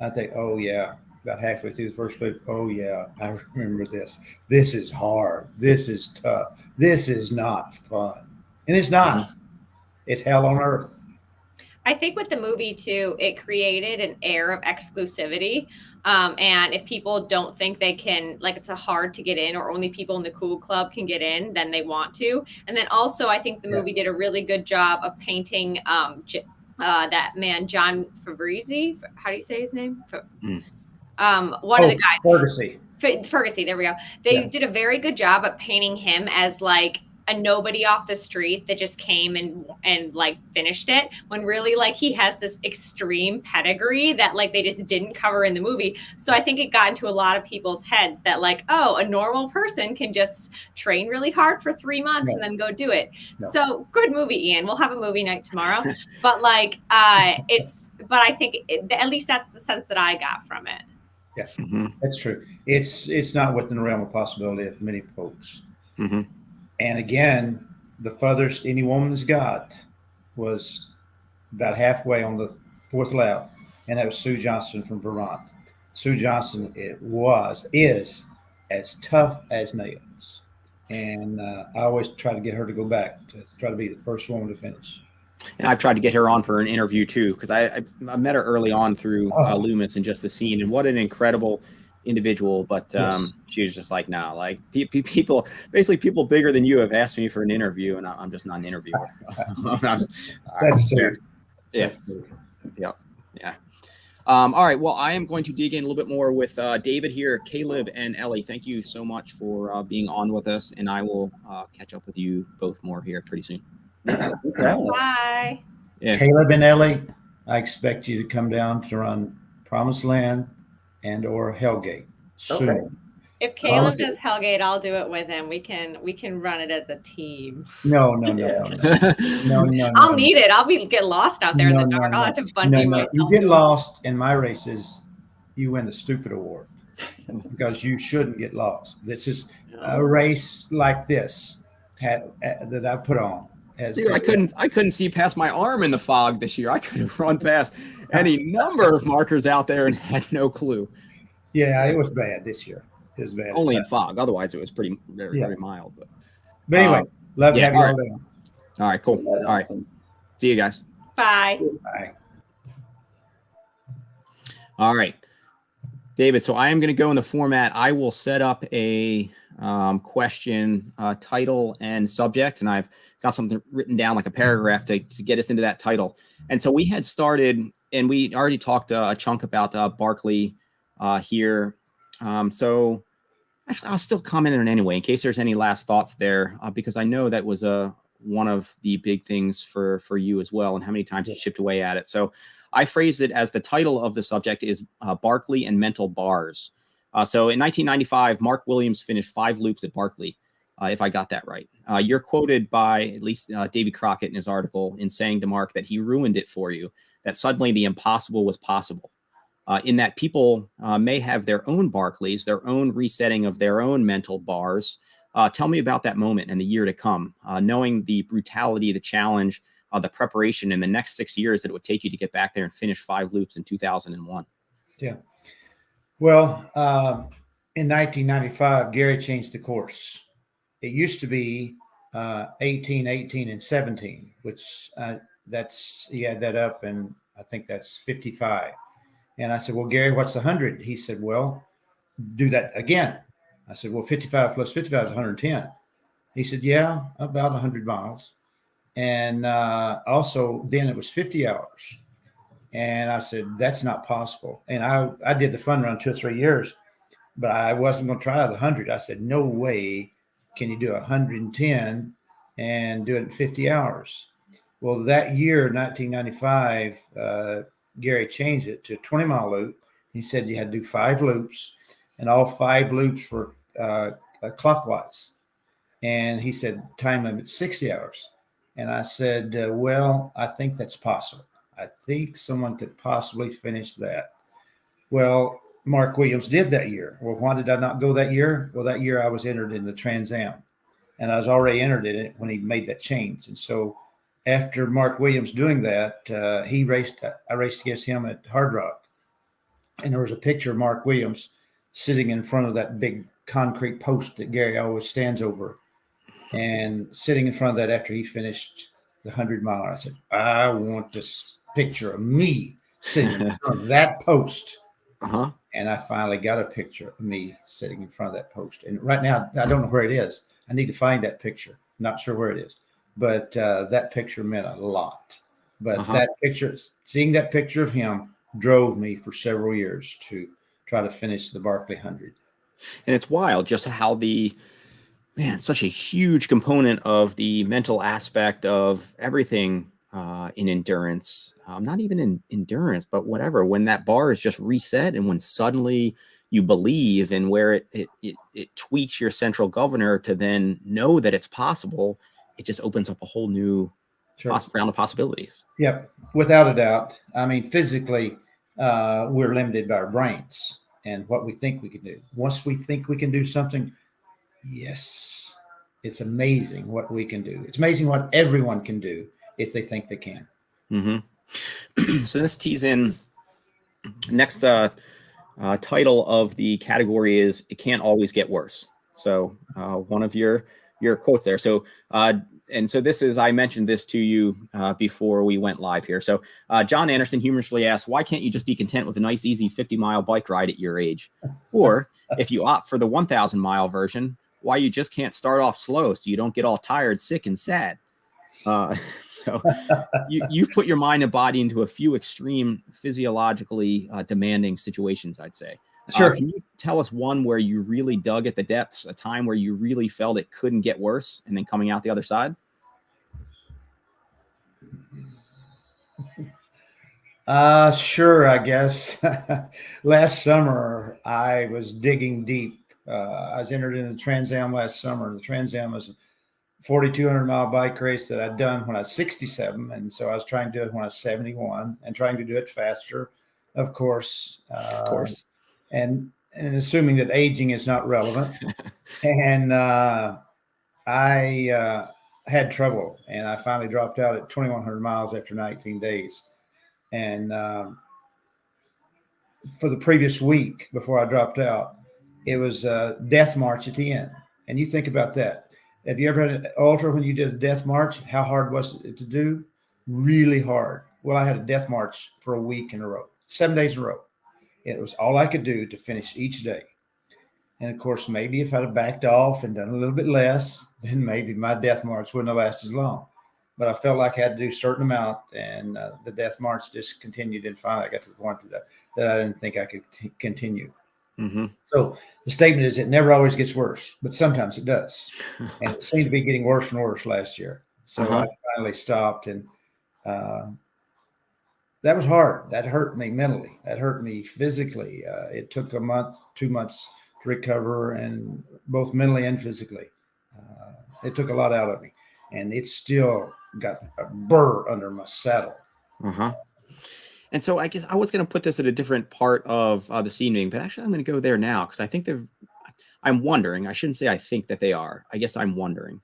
I think, oh yeah, about halfway through the first loop, oh yeah, I remember this. This is hard. This is tough. This is not fun. And it's not. It's hell on earth. I think with the movie too, it created an air of exclusivity. And if people don't think they can, like, it's a hard to get in, or only people in the cool club can get in, then they want to. And then also, I think the movie did a really good job of painting that man, John Fabrizi. How do you say his name? One of the guys. Ferguson. There we go. They did a very good job at painting him as like a nobody off the street that just came and like finished it, when really like he has this extreme pedigree that like they just didn't cover in the movie. So I think it got into a lot of people's heads that like, oh, a normal person can just train really hard for 3 months and then go do it. So good movie, Ian. We'll have a movie night tomorrow. But like but I think at least that's the sense that I got from it. Yes, that's true. It's not within the realm of possibility of many folks. And again, the furthest any woman's got was about halfway on the 4th lap, and that was Sue Johnston from Vermont. Sue Johnston is as tough as nails, and I always try to get her to go back to try to be the first woman to finish. And I've tried to get her on for an interview too, because I met her early on through Loomis and just the scene, and what an incredible individual. But she was just like, no, like people bigger than you have asked me for an interview, and I'm just not an interviewer. That's true. Yes. Yeah. All right. Well, I am going to dig in a little bit more with David here, Caleb, and Ellie. Thank you so much for being on with us, and I will catch up with you both more here pretty soon. Bye. Yeah. Caleb and Ellie, I expect you to come down to run Promise Land and or Hellgate soon. Okay. If Caleb does Hellgate, I'll do it with him. We can run it as a team. No. I'll need it. I'll get lost out there in the dark. I'll have to bungee myself. You get lost in my races, you win the stupid award because you shouldn't get lost. This is a race like this that I put on. Dude, I couldn't see past my arm in the fog this year. I could have run past any number of markers out there and had no clue. Yeah, it was bad this year. It was bad. Only in fog. Otherwise, it was very mild. But anyway, love to have you all down. All right, cool. All right. See you guys. Bye. Bye. All right, David. So I am going to go in the format. I will set up a question, title, and subject, and I've got something written down like a paragraph to get us into that title. And so we had started, and we already talked a chunk about Barkley here. So actually, I'll still comment on it anyway in case there's any last thoughts there, because I know that was one of the big things for you as well, and how many times you chipped away at it. So I phrased it as the title of the subject is Barkley and Mental Bars. So in 1995, Mark Williams finished 5 loops at Barkley, if I got that right. You're quoted by at least Davy Crockett in his article in saying to Mark that he ruined it for you, that suddenly the impossible was possible. In that people may have their own Barkleys, their own resetting of their own mental bars. Tell me about that moment and the year to come, knowing the brutality, the challenge, the preparation in the next 6 years that it would take you to get back there and finish 5 loops in 2001. Yeah. Well, in 1995, Gary changed the course. It used to be 18, 18, and 17, which he had that up, and I think that's 55. And I said, well, Gary, what's 100? He said, well, do that again. I said, well, 55 plus 55 is 110. He said, yeah, about 100 miles. And also then it was 50 hours. And I said, that's not possible. And I did the fun run 2 or 3 years, but I wasn't going to try the 100. I said, no way can you do 110 and do it in 50 hours. Well, that year, 1995, Gary changed it to a 20-mile loop. He said you had to do 5 loops, and all 5 loops were clockwise. And he said time limit 60 hours. And I said, well, I think that's possible. I think someone could possibly finish that. Well, Mark Williams did that year. Well, why did I not go that year? Well, that year I was entered in the Trans Am, and I was already entered in it when he made that change. And so after Mark Williams doing that, I raced against him at Hardrock. And there was a picture of Mark Williams sitting in front of that big concrete post that Gary always stands over, and sitting in front of that after he finished the 100-mile. I said, I want this picture of me sitting in front of that post. Uh-huh. And I finally got a picture of me sitting in front of that post. And right now, I don't know where it is. I need to find that picture. Not sure where it is. But that picture meant a lot. But that picture, seeing that picture of him drove me for several years to try to finish the Barkley 100. And it's wild just how such a huge component of the mental aspect of everything in endurance, not even in endurance, but whatever, when that bar is just reset and when suddenly you believe and where it tweaks your central governor to then know that it's possible, it just opens up a whole new round of possibilities. Yep, without a doubt. I mean, physically, we're limited by our brains and what we think we can do. Once we think we can do something, yes, it's amazing what we can do. It's amazing what everyone can do if they think they can. Mm-hmm. So this tees in. Next title of the category is "It Can't Always Get Worse." So one of your quotes there. So and so this is, I mentioned this to you before we went live here. So John Anderson humorously asked, why can't you just be content with a nice, easy 50-mile bike ride at your age? Or if you opt for the 1,000-mile version, why you just can't start off slow so you don't get all tired, sick, and sad? So you've put your mind and body into a few extreme physiologically demanding situations, I'd say. Sure. Can you tell us one where you really dug at the depths, a time where you really felt it couldn't get worse, and then coming out the other side? Sure, I guess. Last summer, I was digging deep. I was entered in the Trans Am last summer. The Trans Am was a 4,200-mile bike race that I'd done when I was 67. And so I was trying to do it when I was 71 and trying to do it faster, of course. And assuming that aging is not relevant. And I had trouble, and I finally dropped out at 2,100 miles after 19 days. And for the previous week before I dropped out, it was a death march at the end. And you think about that. Have you ever had an ultra when you did a death march? How hard was it to do? Really hard. Well, I had a death march for a week in a row, 7 days in a row. It was all I could do to finish each day. And of course, maybe if I'd have backed off and done a little bit less, then maybe my death march wouldn't have lasted as long. But I felt like I had to do a certain amount, and the death march just continued. And finally, I got to the point that I didn't think I could continue. Mm-hmm. So the statement is, it never always gets worse, but sometimes it does. And it seemed to be getting worse and worse last year. So I finally stopped, and that was hard. That hurt me mentally. That hurt me physically. It took a month, 2 months to recover, and both mentally and physically. It took a lot out of me, and it still got a burr under my saddle. Uh-huh. And so I guess I was going to put this at a different part of the scene, but actually I'm going to go there now because I think I'm wondering. I shouldn't say I think that they are. I guess I'm wondering.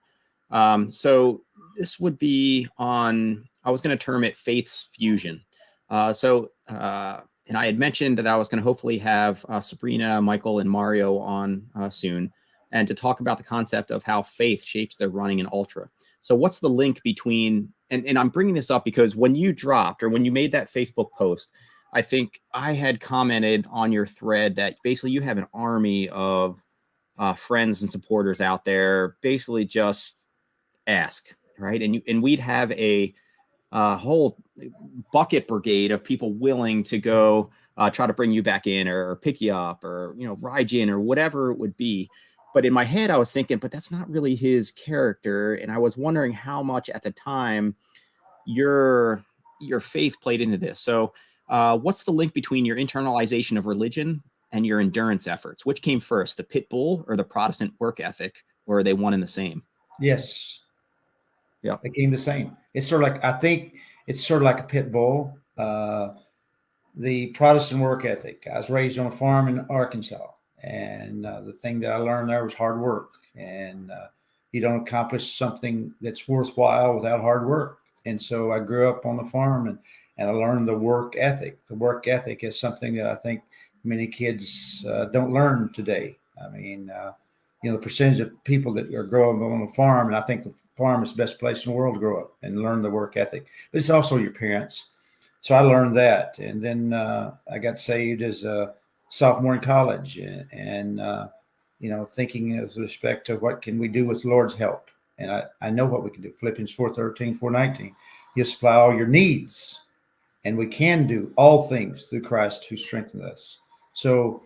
So this would be on, I was going to term it Faith's Fusion. And I had mentioned that I was going to hopefully have Sabrina, Michael, and Mario on soon, and to talk about the concept of how faith shapes their running in ultra. So what's the link between, and I'm bringing this up because when you dropped, or when you made that Facebook post, I think I had commented on your thread that basically you have an army of friends and supporters out there, basically just ask, right? And we'd have a whole bucket brigade of people willing to go try to bring you back in or pick you up or, ride you in or whatever it would be. But in my head, I was thinking, but that's not really his character. And I was wondering how much at the time your faith played into this. So what's the link between your internalization of religion and your endurance efforts? Which came first, the pit bull or the Protestant work ethic? Or are they one and the same? Yes. Yeah. They came the same. It's sort of like, I think it's sort of like a pit bull. The Protestant work ethic. I was raised on a farm in Arkansas. And the thing that I learned there was hard work. And you don't accomplish something that's worthwhile without hard work. And so I grew up on the farm and I learned the work ethic. The work ethic is something that I think many kids don't learn today. I mean, the percentage of people that are growing up on the farm, and I think the farm is the best place in the world to grow up and learn the work ethic. But it's also your parents. So I learned that. And then I got saved as a sophomore in college and thinking with respect to what can we do with the Lord's help. And I know what we can do. Philippians 4:13, 4:19. He'll supply all your needs. And we can do all things through Christ who strengthens us. So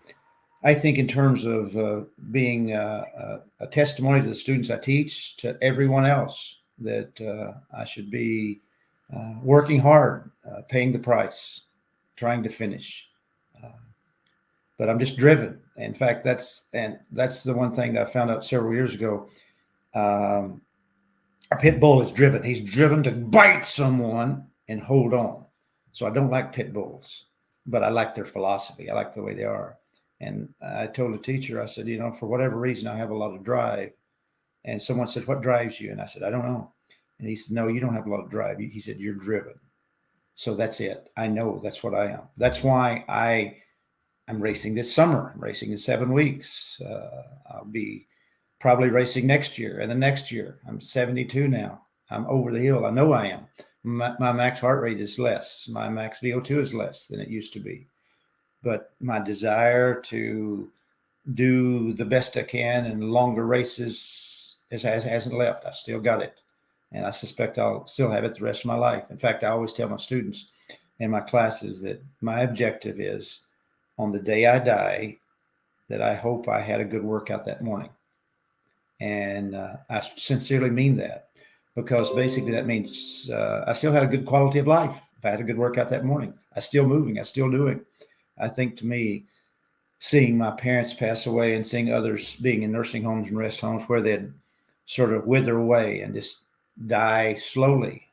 I think in terms of being a testimony to the students I teach, to everyone else, that I should be working hard, paying the price, trying to finish. But I'm just driven. In fact, that's the one thing that I found out several years ago. A pit bull is driven. He's driven to bite someone and hold on. So I don't like pit bulls, but I like their philosophy. I like the way they are. And I told the teacher, I said, for whatever reason, I have a lot of drive. And someone said, what drives you? And I said, I don't know. And he said, no, you don't have a lot of drive. He said, you're driven. So that's it. I know that's what I am. That's why I'm racing this summer. I'm racing in 7 weeks. I'll be probably racing next year and the next year. I'm 72 now. I'm over the hill. I know I am. My max heart rate is less. My max VO2 is less than it used to be. But my desire to do the best I can in longer races hasn't left. I still got it. And I suspect I'll still have it the rest of my life. In fact, I always tell my students in my classes that my objective is on the day I die, that I hope I had a good workout that morning. And I sincerely mean that, because basically that means I still had a good quality of life. If I had a good workout that morning, I still moving, I still doing. I think to me, seeing my parents pass away and seeing others being in nursing homes and rest homes where they'd sort of wither away and just die slowly,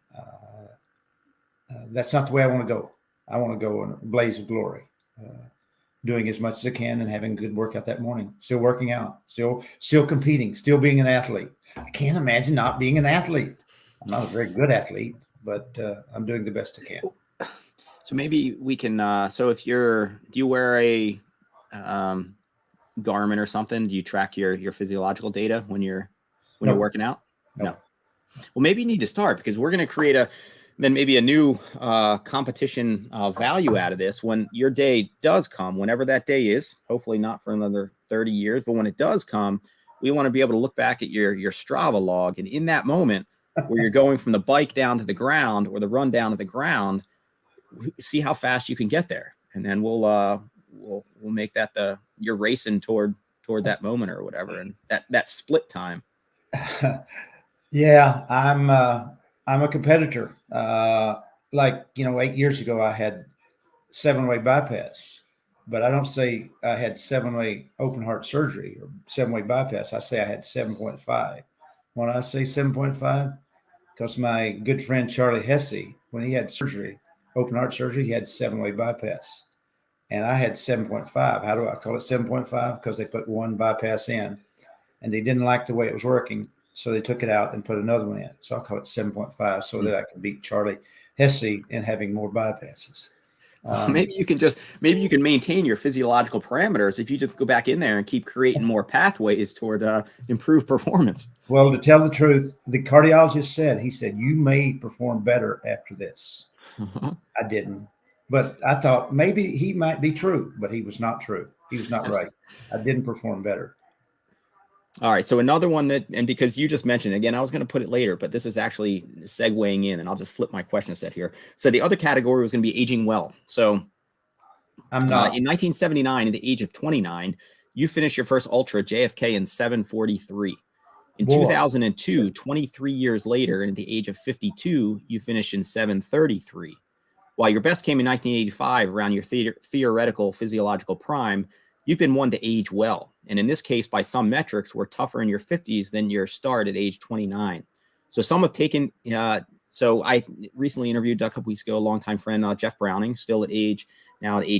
that's not the way I want to go. I want to go in a blaze of glory, doing as much as I can and having a good workout that morning, still working out, still competing, still being an athlete. I can't imagine not being an athlete. I'm not a very good athlete, but I'm doing the best I can. So maybe we can, so do you wear a Garmin or something? Do you track your physiological data when you're working out? No. Well, maybe you need to start, because we're going to create maybe a new competition value out of this when your day does come, whenever that day is, hopefully not for another 30 years, but when it does come, we want to be able to look back at your Strava log. And in that moment where you're going from the bike down to the ground or the run down to the ground, see how fast you can get there. And then we'll make that you're racing toward that moment or whatever. And that split time. Yeah, I'm a competitor. like, 8 years ago, I had 7-way bypass, but I don't say I had 7-way open heart surgery or 7-way bypass. I say I had 7.5. When I say 7.5, because my good friend Charlie Hesse, when he had surgery, open heart surgery, he had 7-way bypass. And I had 7.5. How do I call it 7.5? Because they put one bypass in and they didn't like the way it was working. So they took it out and put another one in. So I call it 7.5 so that I can beat Charlie Hesse in having more bypasses. Maybe you can maintain your physiological parameters if you just go back in there and keep creating more pathways toward improved performance. Well, to tell the truth, the cardiologist said, you may perform better after this. I didn't, but I thought maybe he might be true, but he was not true. He was not right. I didn't perform better. All right. So another one and because you just mentioned, again, I was going to put it later, but this is actually segueing in, and I'll just flip my question set here. So the other category was going to be aging well. So I'm not. In 1979, at the age of 29, you finished your first ultra JFK in 7:43. In 2002, 23 years later, and at the age of 52, you finished in 7:33. While your best came in 1985, around your theoretical physiological prime, you've been one to age well. And in this case, by some metrics, were tougher in your 50s than your start at age 29. So some have taken, so I recently interviewed a couple weeks ago, a longtime friend, Jeff Browning, still at age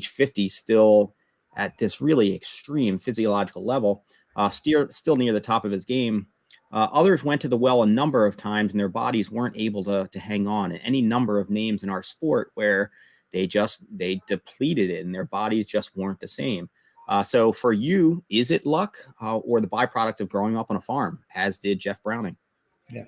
50, still at this really extreme physiological level, still near the top of his game. Others went to the well a number of times and their bodies weren't able to hang on. And any number of names in our sport where they depleted it and their bodies just weren't the same. So for you, is it luck or the byproduct of growing up on a farm, as did Jeff Browning? Yeah.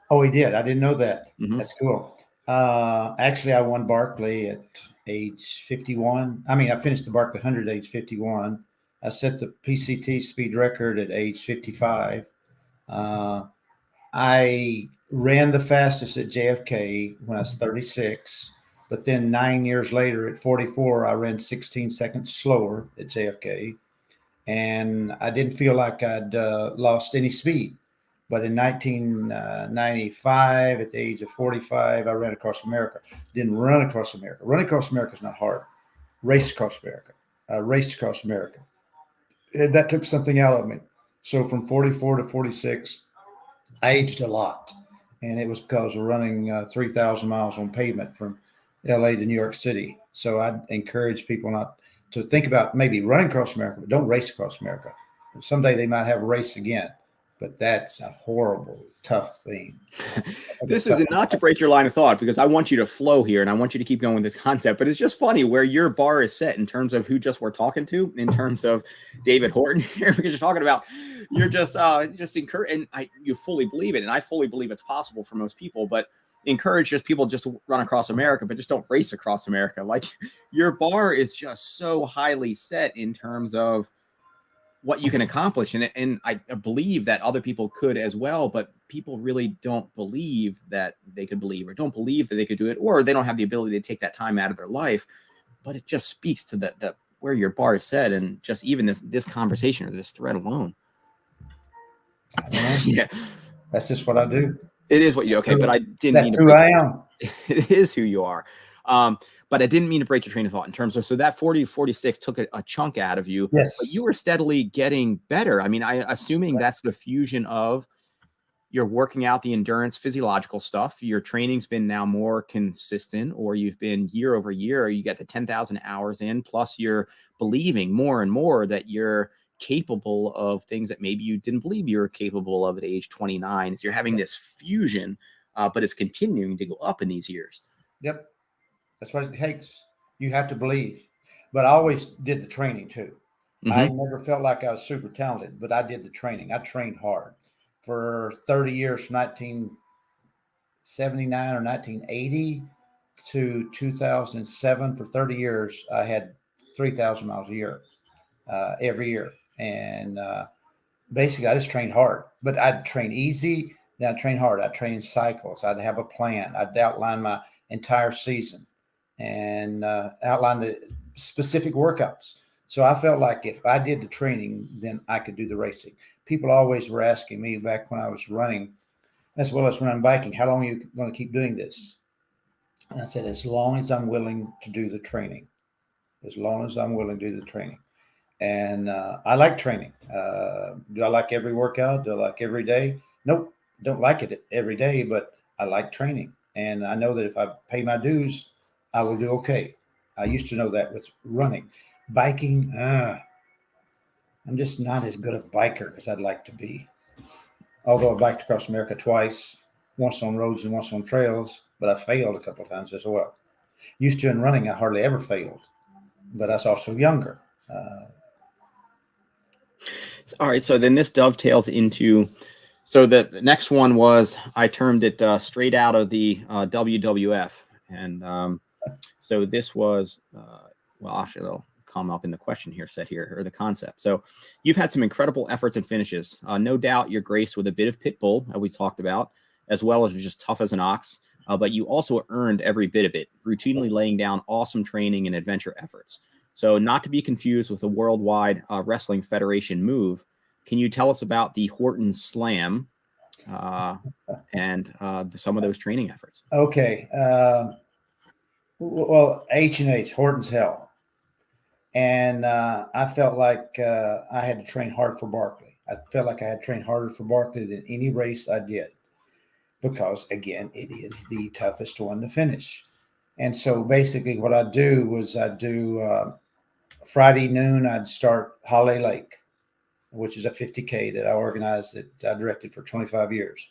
Oh, he did. I didn't know that. Mm-hmm. That's cool. Actually, I won Barkley at age 51. I mean, I finished the Barkley 100 at age 51. I set the PCT speed record at age 55. I ran the fastest at JFK when I was 36. But then 9 years later, at 44, I ran 16 seconds slower at JFK. And I didn't feel like I'd lost any speed. But in 1995, at the age of 45, I ran across America. Didn't run across America. Running across America is not hard. Race across America. Raced across America. And that took something out of me. So from 44 to 46, I aged a lot. And it was because of running 3,000 miles on pavement from LA to New York City. So I'd encourage people not to think about maybe running across America, but don't race across America. Someday they might have a race again, but that's a horrible, tough thing. This is not to break your line of thought, because I want you to flow here and I want you to keep going with this concept, but it's just funny where your bar is set in terms of who just we're talking to, in terms of David Horton here, because you're talking about, you're just encourage, and you fully believe it. And I fully believe it's possible for most people, but encourage just people just to run across America, but just don't race across America. Like, your bar is just so highly set in terms of what you can accomplish. And I believe that other people could as well, but people really don't believe that they could believe, or don't believe that they could do it, or they don't have the ability to take that time out of their life. But it just speaks to the where your bar is set, and just even this conversation or this thread alone. I don't know. Yeah, That's just what I do. it is what you okay, but I didn't That's mean to who I am. It is who you are. But I didn't mean to break your train of thought in terms of, so that 40-46 took a chunk out of you. Yes. But you were steadily getting better. I mean, assuming that's the fusion of you're working out the endurance physiological stuff, your training's been now more consistent, or you've been year over year, or you get the 10,000 hours in, plus you're believing more and more that you're capable of things that maybe you didn't believe you were capable of at age 29. So you're having this fusion, but it's continuing to go up in these years. Yep. That's what it takes. You have to believe. But I always did the training too. Mm-hmm. I never felt like I was super talented, but I did the training. I trained hard for 30 years, from 1979 or 1980 to 2007. For 30 years, I had 3,000 miles a year, every year. And basically, I just trained hard. But I'd train easy, then I'd train hard. I'd train in cycles. I'd have a plan. I'd outline my entire season and outline the specific workouts. So I felt like if I did the training, then I could do the racing. People always were asking me back when I was running, as well as when I'm biking, how long are you going to keep doing this? And I said, as long as I'm willing to do the training, as long as I'm willing to do the training. And I like training. Do I like every workout? Do I like every day? Nope, don't like it every day, but I like training. And I know that if I pay my dues, I will do okay. I used to know that with running. Biking, I'm just not as good a biker as I'd like to be. Although I biked across America twice, once on roads and once on trails, but I failed a couple of times as well. Used to in running, I hardly ever failed, but I was also younger. All right, so then this dovetails into, so the next one was, I termed it straight out of the WWF. And so this was, well, actually, it'll come up in the question here set here, or the concept. So you've had some incredible efforts and finishes. No doubt you're graced with a bit of pit bull, as we talked about, as well as just tough as an ox. But you also earned every bit of it, routinely laying down awesome training and adventure efforts. So not to be confused with the Worldwide Wrestling Federation move, can you tell us about the Horton Slam and some of those training efforts? Okay. Well, H&H, Horton's Hell. And I felt like I had to train hard for Barkley. I felt like I had trained harder for Barkley than any race I did. Because, again, it is the toughest one to finish. And so basically what I'd do was Friday noon, I'd start Holly Lake, which is a 50K that I organized, that I directed for 25 years.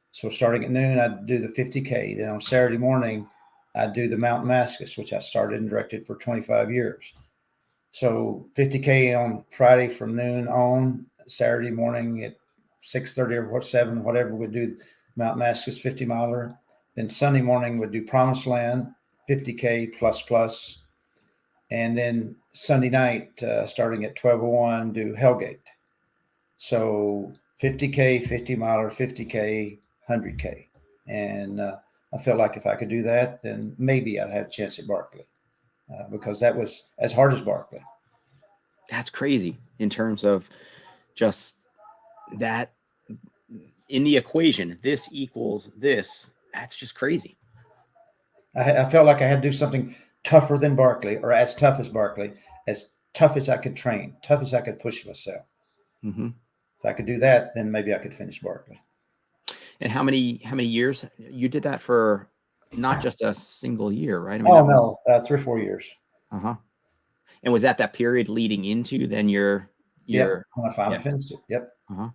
So starting at noon, I'd do the 50K. Then on Saturday morning, I'd do the Mount Mascus, which I started and directed for 25 years. So 50K on Friday from noon on. Saturday morning at 6:30 or 7, whatever, we'd do Mount Mascus 50 miler. Then Sunday morning we'd do Promise Land 50K plus. And then Sunday night, starting at 12:01, do Hellgate. So 50K, 50 miler, 50K, 100K. And I felt like if I could do that, then maybe I'd have a chance at Barkley, because that was as hard as Barkley. That's crazy in terms of just that in the equation, this equals this. That's just crazy. I felt like I had to do something tougher than Barkley, or as tough as Barkley, as tough as I could train, tough as I could push myself. Mm-hmm. If I could do that, then maybe I could finish Barkley. And how many years you did that for? Not just a single year, right? I mean, no, 3 or 4 years. Uh-huh. And was that period leading into then your when I finally finished it? Yep. Uh-huh.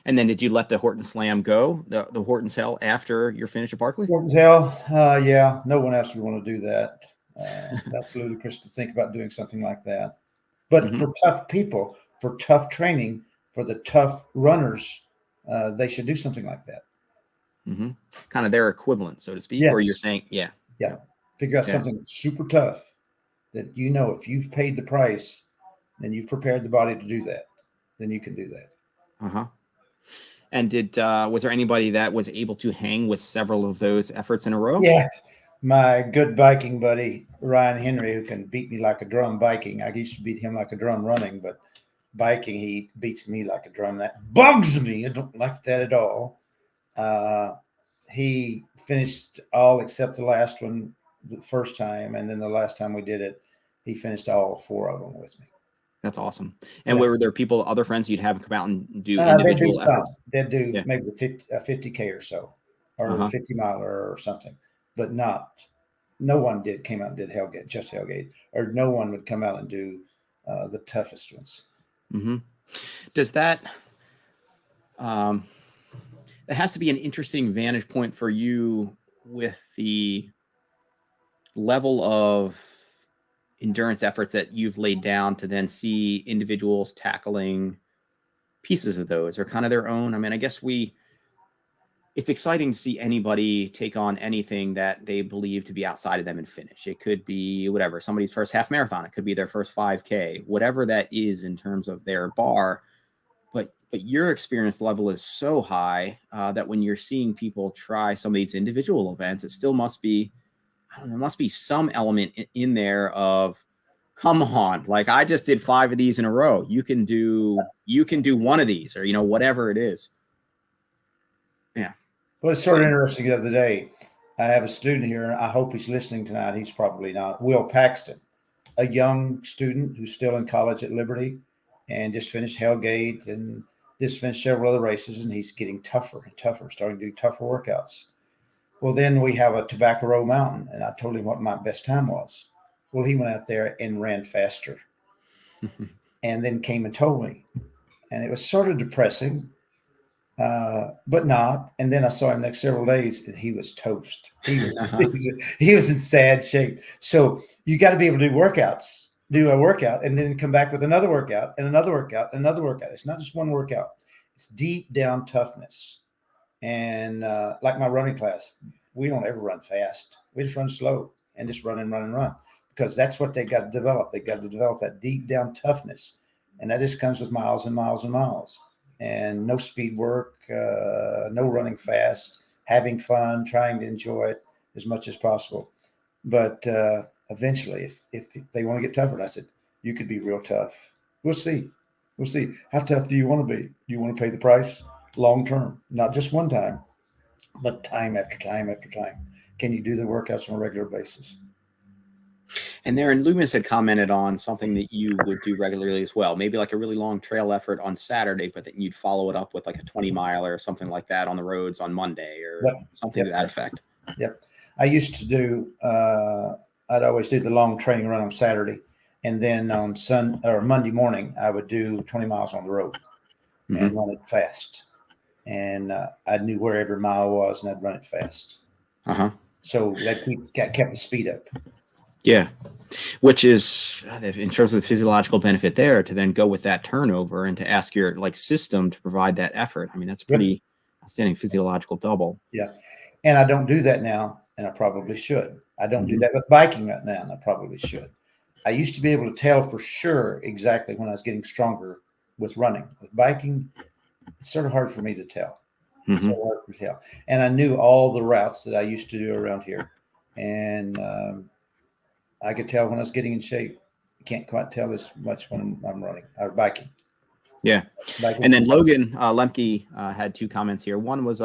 And then did you let the Horton Slam go, the Horton's Hell, after your finish at Barkley? Horton's Hell, yeah. No one else would want to do that. That's ludicrous to think about doing something like that. But for tough people, for tough training, for the tough runners, they should do something like that. Mm-hmm. Kind of their equivalent, so to speak. Yes. Or you're saying, yeah. Figure out something super tough that, if you've paid the price, then you've prepared the body to do that, then you can do that. Uh-huh. And was there anybody that was able to hang with several of those efforts in a row? Yes. My good biking buddy, Ryan Henry, who can beat me like a drum biking. I used to beat him like a drum running, but biking, he beats me like a drum. That bugs me. I don't like that at all. He finished all except the last one the first time, and then the last time we did it, he finished all 4 of them with me. That's awesome. And were there people, other friends you'd have come out and do individual efforts? They'd do maybe a 50K or so, or 50 miler or something, but no one came out and did Hellgate, just Hellgate, or no one would come out and do the toughest ones. Mm-hmm. Does that, it has to be an interesting vantage point for you with the level of endurance efforts that you've laid down to then see individuals tackling pieces of those, or kind of their own. I mean, I guess it's exciting to see anybody take on anything that they believe to be outside of them and finish. It could be whatever, somebody's first half marathon. It could be their first 5K, whatever that is in terms of their bar. But your experience level is so high that when you're seeing people try some of these individual events, it still must be, there must be some element in there of, come on, like I just did 5 of these in a row. You can do one of these, or, whatever it is. Yeah. Well, it's sort of interesting the other day. I have a student here. I hope he's listening tonight. He's probably not. Will Paxton, a young student who's still in college at Liberty and just finished Hellgate and just finished several other races, and he's getting tougher and tougher, starting to do tougher workouts. Well, then we have a Tobacco Road Mountain, and I told him what my best time was. Well, he went out there and ran faster and then came and told me. And it was sort of depressing, but not. And then I saw him next several days, and he was toast. He was in sad shape. So you got to be able to do a workout, and then come back with another workout and another workout, and another workout. It's not just one workout. It's deep down toughness. And like my running class, we don't ever run fast. We just run slow and just run and run and run, because that's what they got to develop. They got to develop that deep down toughness. And that just comes with miles and miles and miles, and no speed work, no running fast, having fun, trying to enjoy it as much as possible. But eventually, if they want to get tougher, I said, you could be real tough. We'll see. We'll see. How tough do you want to be? Do you want to pay the price long term? Not just one time, but time after time after time. Can you do the workouts on a regular basis? And there, and Loomis had commented on something that you would do regularly as well. Maybe like a really long trail effort on Saturday, but then you'd follow it up with like a 20 miler or something like that on the roads on Monday, or something to that effect. Yep. I used to do, I'd always do the long training run on Saturday. And then on Monday morning, I would do 20 miles on the road and run it fast. And I knew where every mile was, and I'd run it fast. So that kept the speed up. Yeah, which is, in terms of the physiological benefit there, to then go with that turnover and to ask your system to provide that effort. I mean, that's pretty outstanding physiological double. Yeah. And I don't do that now, and I probably should. I don't do that with biking right now, and I probably should. I used to be able to tell for sure exactly when I was getting stronger with running. With biking, it's sort of hard for me to tell. It's so hard to tell. And I knew all the routes that I used to do around here. And I could tell when I was getting in shape. I can't quite tell as much when I'm running or biking. Yeah. And then Logan Lemke had two comments here. One was,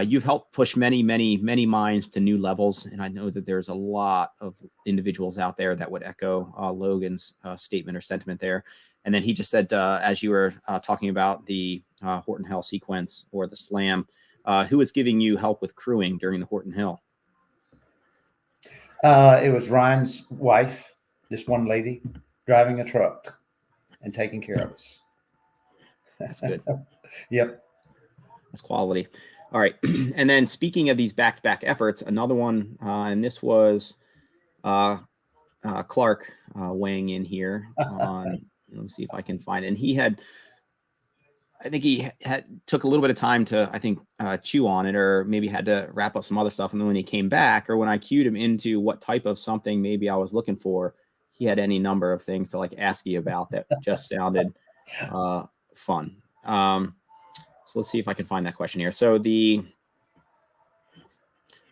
you've helped push many, many, many minds to new levels. And I know that there's a lot of individuals out there that would echo Logan's statement or sentiment there. And then he just said, as you were talking about the Horton Hill sequence or the slam, who was giving you help with crewing during the Horton Hill? It was Ryan's wife, this one lady, driving a truck and taking care of us. That's good. Yep. That's quality. All right. And then speaking of these back-to-back efforts, another one, and this was Clark weighing in here on, let me see if I can find it. And I think he took a little bit of time to, chew on it, or maybe had to wrap up some other stuff. And then when he came back, or when I cued him into what type of something maybe I was looking for, he had any number of things to ask you about that just sounded fun. So let's see if I can find that question here. So all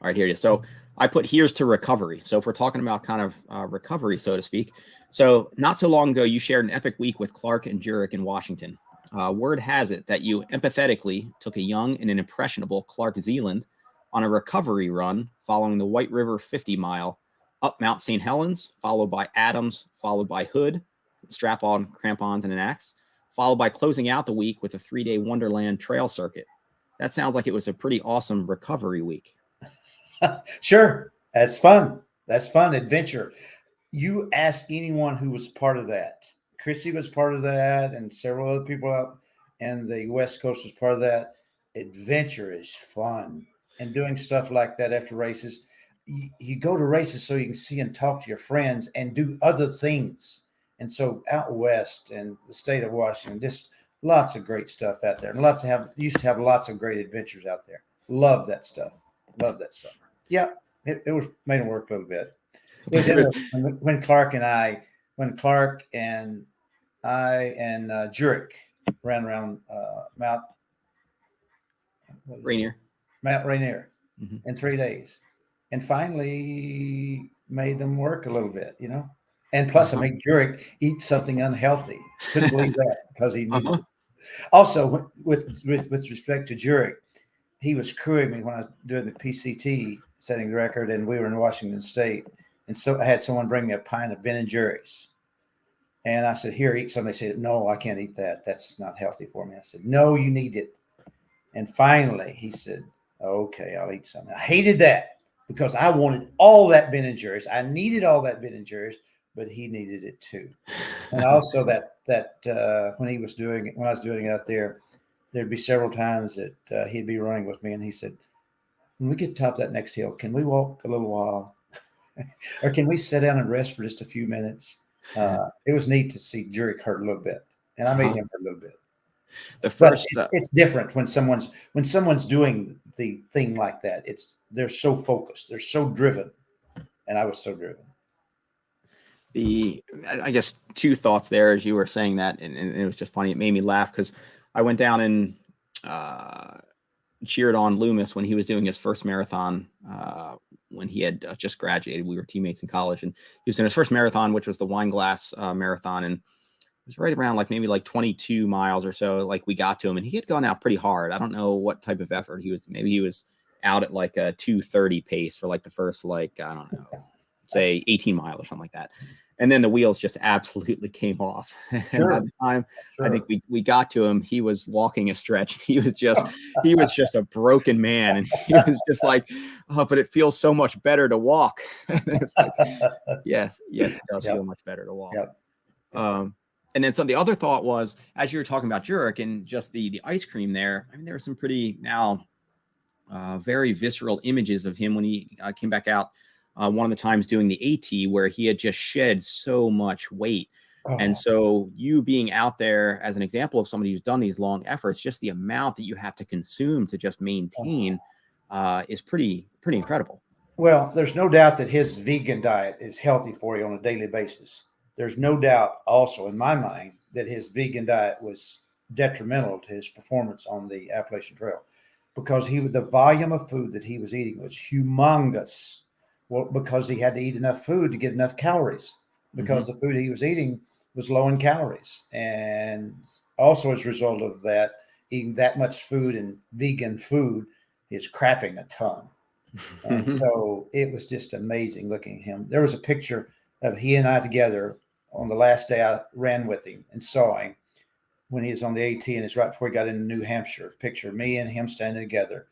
right, here it is. So I put here's to recovery. So if we're talking about kind of recovery, so to speak. So not so long ago, you shared an epic week with Clark and Jurek in Washington. Word has it that you empathetically took a young and an impressionable Clark Zeeland on a recovery run following the White River 50 mile up Mount St. Helens, followed by Adams, followed by Hood, strap on crampons and an axe, followed by closing out the week with a 3-day Wonderland trail circuit. That sounds like it was a pretty awesome recovery week. Sure. That's fun. That's fun. Adventure. You ask anyone who was part of that. Chrissy was part of that, and several other people out and the West Coast was part of that. Adventure is fun. And doing stuff like that after races, you go to races so you can see and talk to your friends and do other things. And so out West and the state of Washington, just lots of great stuff out there. And used to have lots of great adventures out there. Love that stuff. Love that stuff. Yeah, it was made it work a little bit. It was interesting when Clark and I and Jurek ran around Mount Rainier in 3 days, and finally made them work a little bit, And plus, I made Jurek eat something unhealthy. Couldn't believe that because he knew. Also, with respect to Jurek, he was crewing me when I was doing the PCT setting the record, and we were in Washington State. And so I had someone bring me a pint of Ben and Jerry's. And I said, here, eat some. They said, no, I can't eat that. That's not healthy for me. I said, no, you need it. And finally he said, okay, I'll eat some. I hated that because I wanted all that Ben and Jerry's. I needed all that Ben and Jerry's, but he needed it too. And also that when I was doing it out there, there'd be several times that he'd be running with me, and he said, when we get to top of that next hill, can we walk a little while? Or can we sit down and rest for just a few minutes? It was neat to see Jurek hurt a little bit, and I made him hurt a little bit. The first, it's different when someone's doing the thing like that. They're so focused, they're so driven, and I was so driven. I guess two thoughts there as you were saying that, and it was just funny. It made me laugh because I went down and cheered on Loomis when he was doing his first marathon when he had just graduated. We were teammates in college, and he was in his first marathon, which was the Wineglass Marathon, and it was right around maybe 22 miles or so. We got to him, and he had gone out pretty hard. I don't know what type of effort he was. Maybe he was out at a 2:30 pace for the first I don't know, say 18 miles or something like that. And then the wheels just absolutely came off. Sure. And by the time I think we got to him, he was walking a stretch. He was just a broken man. And he was just oh, but it feels so much better to walk. It's yes, it does feel much better to walk. Yep. And then the other thought was, as you were talking about Jurek and just the ice cream there, I mean, there were some pretty very visceral images of him when he came back out. One of the times doing the AT where he had just shed so much weight. Oh. And so you being out there as an example of somebody who's done these long efforts, just the amount that you have to consume to just maintain is pretty incredible. Well, there's no doubt that his vegan diet is healthy for you on a daily basis. There's no doubt also in my mind that his vegan diet was detrimental to his performance on the Appalachian Trail because the volume of food that he was eating was humongous. Well, because he had to eat enough food to get enough calories, because the food he was eating was low in calories. And also as a result of that, eating that much food and vegan food is crapping a ton. And so it was just amazing looking at him. There was a picture of he and I together on the last day I ran with him and saw him when he was on the AT, and it's right before he got into New Hampshire. Picture me and him standing together.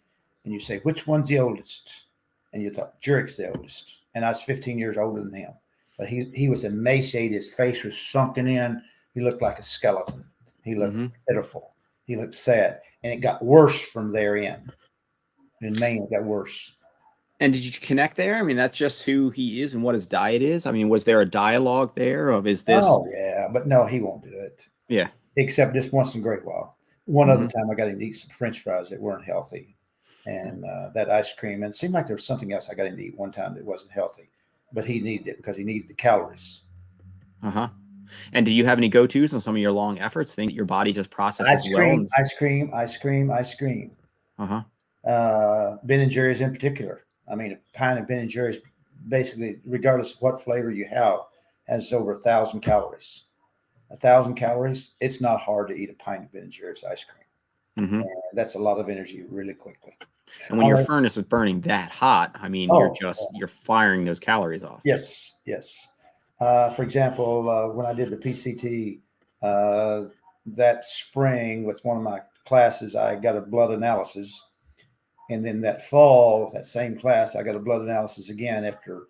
And you say, which one's the oldest? And you thought, Jurek's the oldest. And I was 15 years older than him. But he was emaciated. His face was sunken in. He looked like a skeleton. He looked pitiful. He looked sad. And it got worse from there in. In Maine, it got worse. And did you connect there? I mean, that's just who he is and what his diet is. I mean, was there a dialogue there of is this? Oh, yeah. But no, he won't do it. Yeah. Except just once in a great while. One other time I got him to eat some French fries that weren't healthy. And that ice cream. And it seemed like there was something else I got him to eat one time that wasn't healthy. But he needed it because he needed the calories. And do you have any go-tos on some of your long efforts? Think your body just processes ice cream. Ben and Jerry's in particular. I mean, a pint of Ben and Jerry's, basically, regardless of what flavor you have, has over 1,000 calories. 1,000 calories. It's not hard to eat a pint of Ben and Jerry's ice cream. And that's a lot of energy really quickly. And when your furnace is burning that hot, I mean, you're firing those calories off. Yes. For example, when I did the PCT that spring with one of my classes, I got a blood analysis. And then that fall, that same class, I got a blood analysis again after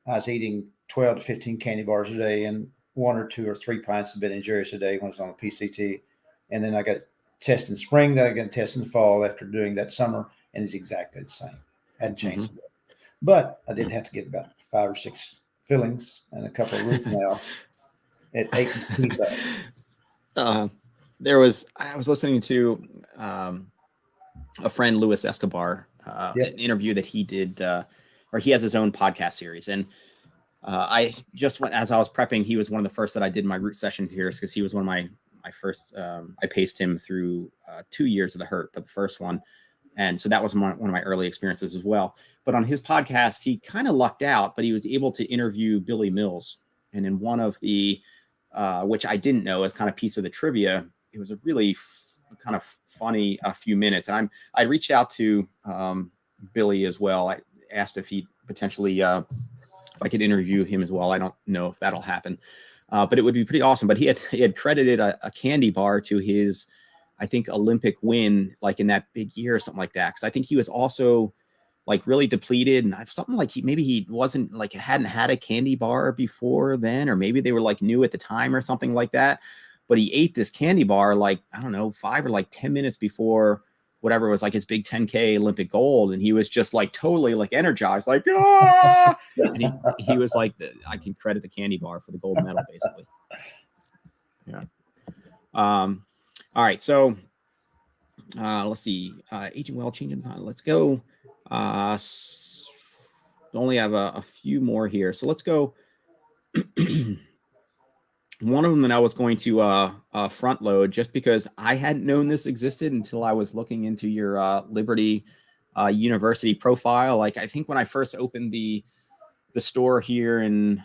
I was eating 12 to 15 candy bars a day and 1 or 2 or 3 pints of Ben and Jerry's a day when I was on the PCT. And then I got test in spring, then I got a test in the fall after doing that summer, and it's exactly the same. Hadn't changed a bit. But I did have to get about 5 or 6 fillings and a couple of root canals at 8 teeth up. I was listening to a friend, Luis Escobar, an interview that he did, or he has his own podcast series. And I just went, as I was prepping, he was one of the first that I did my root sessions here because he was one of my first, I paced him through 2 years of the hurt, but the first one. And so that was one of my early experiences as well. But on his podcast, he kind of lucked out, but he was able to interview Billy Mills. And in one of the, which I didn't know as kind of piece of the trivia, it was a really kind of funny few minutes. And I reached out to Billy as well. asked if he potentially, if I could interview him as well. I don't know if that'll happen, but it would be pretty awesome. But he had credited a candy bar to his, I think, Olympic win, like in that big year or something like that. Because I think he was also like really depleted, and something like he wasn't like, hadn't had a candy bar before then, or maybe they were like new at the time or something like that. But he ate this candy bar like, I don't know, 5 or like 10 minutes before whatever was like his big 10K Olympic gold, and he was just like totally like energized, like ah! And he was like, I can credit the candy bar for the gold medal, basically. Yeah. All right, so let's see. Aging well, changing time. Let's go. Only have a few more here, so let's go. One of them that I was going to front load, just because I hadn't known this existed until I was looking into your Liberty University profile. Like, I think when I first opened the store here in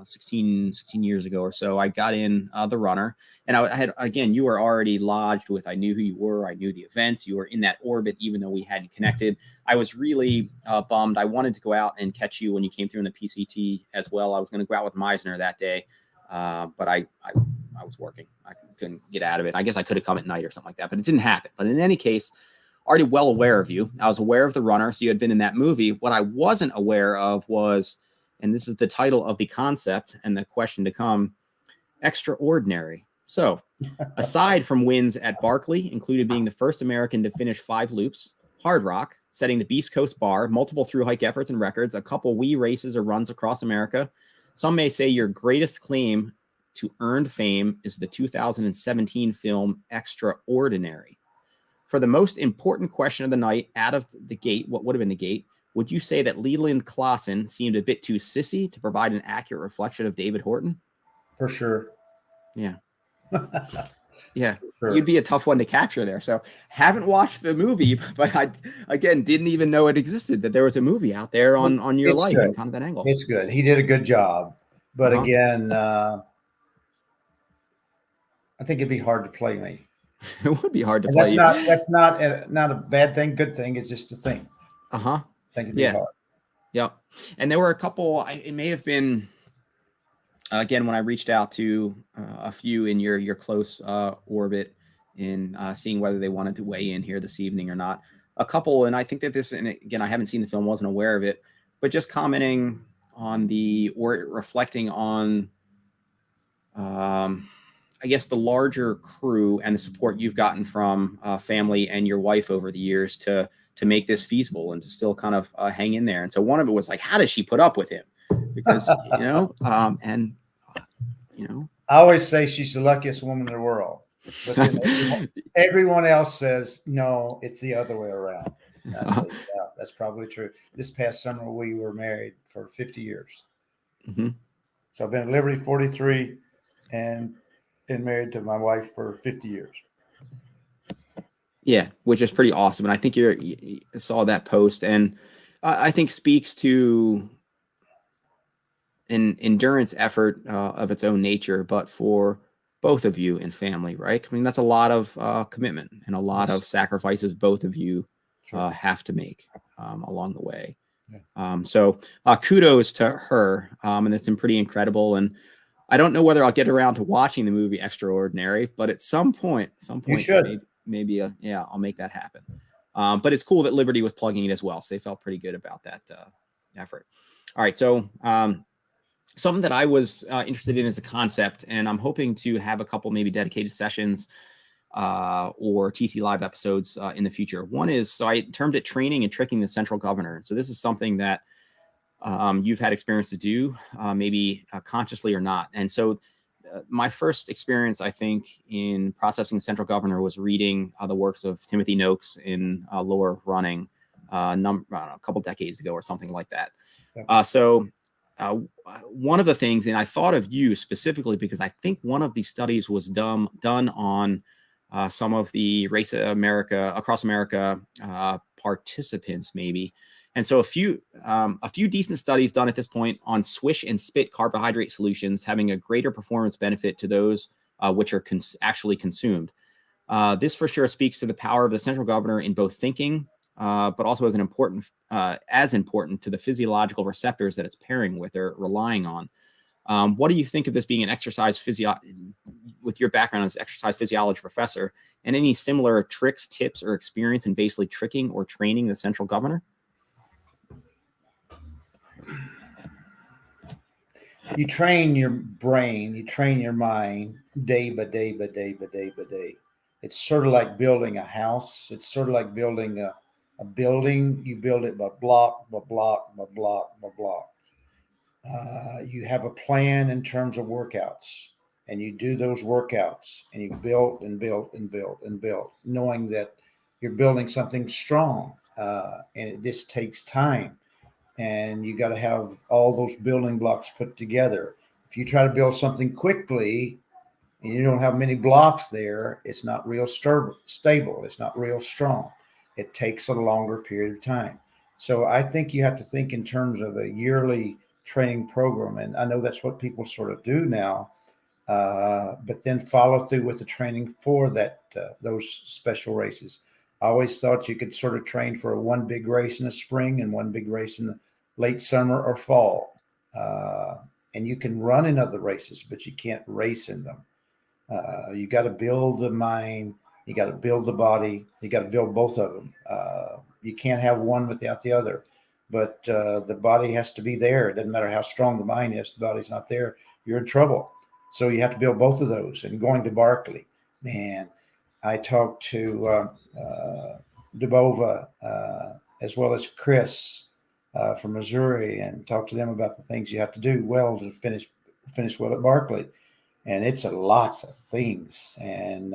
16 years ago or so, I got in the runner, and I had, again, you were already lodged with, I knew who you were, I knew the events, you were in that orbit, even though we hadn't connected. I was really bummed. I wanted to go out and catch you when you came through in the PCT as well. I was going to go out with Meisner that day, but I was working. I couldn't get out of it. I guess I could have come at night or something like that, but it didn't happen. But in any case, already well aware of you. I was aware of the runner, so you had been in that movie. What I wasn't aware of was, and this is the title of the concept and the question to come, extraordinary. So aside from wins at Barkley, including being the first American to finish 5 loops, Hardrock, setting the Beast Coast bar, multiple thru-hike efforts and records, a couple wee races or runs across America, some may say your greatest claim to earned fame is the 2017 film Extraordinary. For the most important question of the night, out of the gate, what would have been the gate, would you say that Leland Klassen seemed a bit too sissy to provide an accurate reflection of David Horton? For sure. Yeah. Yeah. Sure. You'd be a tough one to capture there. So haven't watched the movie, but I, again, didn't even know it existed, that there was a movie out there on your life and kind of that angle. It's good. He did a good job. But again, I think it'd be hard to play me. It would be hard to And play. that's not a bad thing, good thing. It's just a thing. Uh-huh. I think it'd be hard. Yeah. And there were a couple, it may have been, again, when I reached out to a few in your close orbit in seeing whether they wanted to weigh in here this evening or not. A couple, and I think that this, and again, I haven't seen the film, wasn't aware of it, but just commenting on or reflecting on, I guess, the larger crew and the support you've gotten from family and your wife over the years to make this feasible and to still kind of hang in there. And so one of it was like, how does she put up with him? Because, and I always say she's the luckiest woman in the world. But then everyone else says, no, it's the other way around. And I say, yeah, that's probably true. This past summer, we were married for 50 years. Mm-hmm. So I've been at Liberty 43 and been married to my wife for 50 years. Yeah, which is pretty awesome. And I think you saw that post, and I think speaks to an endurance effort of its own nature, but for both of you and family, right? I mean, that's a lot of commitment and a lot of sacrifices both of you have to make along the way. Yeah. So kudos to her, and it's been pretty incredible. And I don't know whether I'll get around to watching the movie Extraordinary, but at some point, you should. Maybe I'll make that happen. But it's cool that Liberty was plugging it as well, so they felt pretty good about that effort. All right, so something that I was interested in as a concept, and I'm hoping to have a couple maybe dedicated sessions or TC Live episodes in the future. One is, so I termed it training and tricking the central governor. So this is something that you've had experience to do, maybe consciously or not. And so my first experience, I think, in processing central governor was reading the works of Timothy Noakes in Lower Running a couple decades ago or something like that. So one of the things, and I thought of you specifically because I think one of these studies was done on some of the Race America, Across America participants, maybe. And so a few decent studies done at this point on swish and spit carbohydrate solutions having a greater performance benefit to those which are actually consumed. This for sure speaks to the power of the central governor in both thinking but also as important to the physiological receptors that it's pairing with or relying on. What do you think of this being an with your background as exercise physiology professor, and any similar tricks, tips, or experience in basically tricking or training the central governor? You train your brain, you train your mind day by day by day by day by day. It's sort of like building a house. It's sort of like building a building. You build it by block, by block, by block, by block. You have a plan in terms of workouts, and you do those workouts, and you build and build and build and build, knowing that you're building something strong, and it just takes time. And you got to have all those building blocks put together. If you try to build something quickly and you don't have many blocks there, it's not real stable. It's not real strong. It takes a longer period of time. So I think you have to think in terms of a yearly training program. And I know that's what people sort of do now, but then follow through with the training for those special races. I always thought you could sort of train for one big race in the spring and one big race in the late summer or fall. And you can run in other races, but you can't race in them. You got to build the mind. You got to build the body. You got to build both of them. You can't have one without the other. But the body has to be there. It doesn't matter how strong the mind is. The body's not there, you're in trouble. So you have to build both of those. And going to Barkley, man, I talked to Dubova as well as Chris from Missouri, and talked to them about the things you have to do well to finish well at Barkley. And it's lots of things. And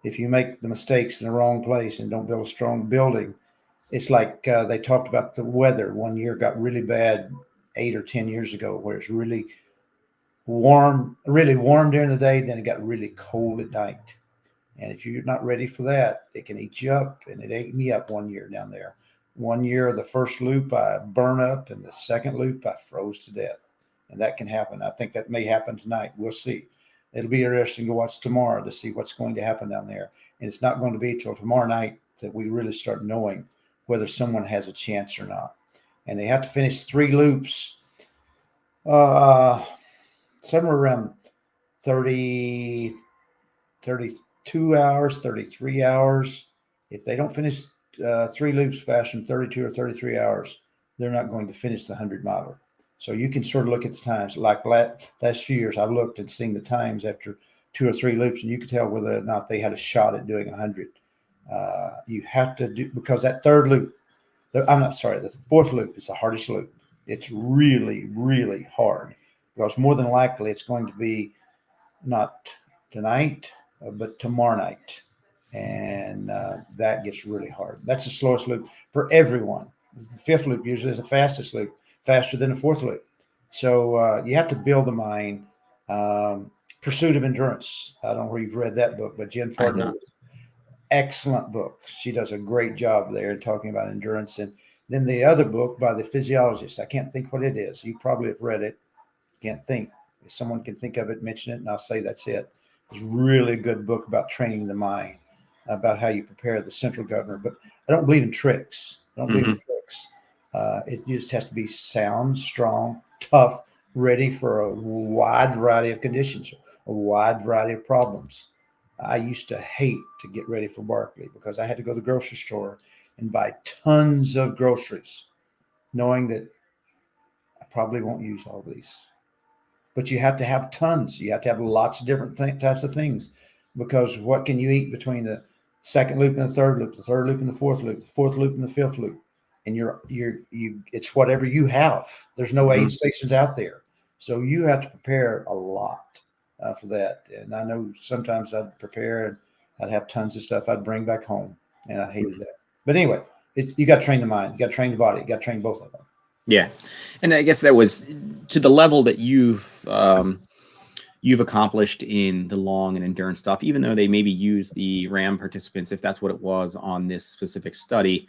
if you make the mistakes in the wrong place and don't build a strong building, it's like they talked about the weather. One year got really bad 8 or 10 years ago, where it's really warm during the day, then it got really cold at night. And if you're not ready for that, it can eat you up. And it ate me up one year down there. One year, the first loop I burned up, and the second loop I froze to death. And that can happen. I think that may happen tonight. We'll see. It'll be interesting to watch tomorrow to see what's going to happen down there. And it's not going to be till tomorrow night that we really start knowing whether someone has a chance or not. And they have to finish 3 loops, somewhere around 30, 32 hours, 33 hours. If they don't finish 3 loops fast in 32 or 33 hours, they're not going to finish the 100-miler. So you can sort of look at the times. Like last few years, I've looked and seen the times after 2 or 3 loops, and you can tell whether or not they had a shot at doing 100. You have to do, because that third loop, the fourth loop is the hardest loop. It's really, really hard, because more than likely it's going to be not tonight, but tomorrow night. And that gets really hard. That's the slowest loop for everyone. The fifth loop usually is the fastest loop, faster than the fourth loop. So you have to build the mind. Pursuit of Endurance. I don't know where you've read that book, but Jen Fardell, excellent book. She does a great job there talking about endurance. And then the other book by the physiologist, I can't think what it is. You probably have read it. Can't think. If someone can think of it, mention it, and I'll say that's it. It's a really good book about training the mind, about how you prepare the central governor. But I don't believe in tricks. It just has to be sound, strong, tough, ready for a wide variety of conditions, a wide variety of problems. I used to hate to get ready for Barkley because I had to go to the grocery store and buy tons of groceries, knowing that I probably won't use all these. But you have to have tons. You have to have lots of different types of things, because what can you eat between the second loop and the third loop and the fourth loop and the fifth loop? And it's whatever you have. There's no aid stations out there. So you have to prepare a lot for that. And I know sometimes I'd prepare and I'd have tons of stuff I'd bring back home, and I hated that. But anyway, you got to train the mind, you got to train the body, you got to train both of them. Yeah. And I guess that was to the level that you've accomplished in the long and endurance stuff, even though they maybe use the RAM participants, if that's what it was on this specific study,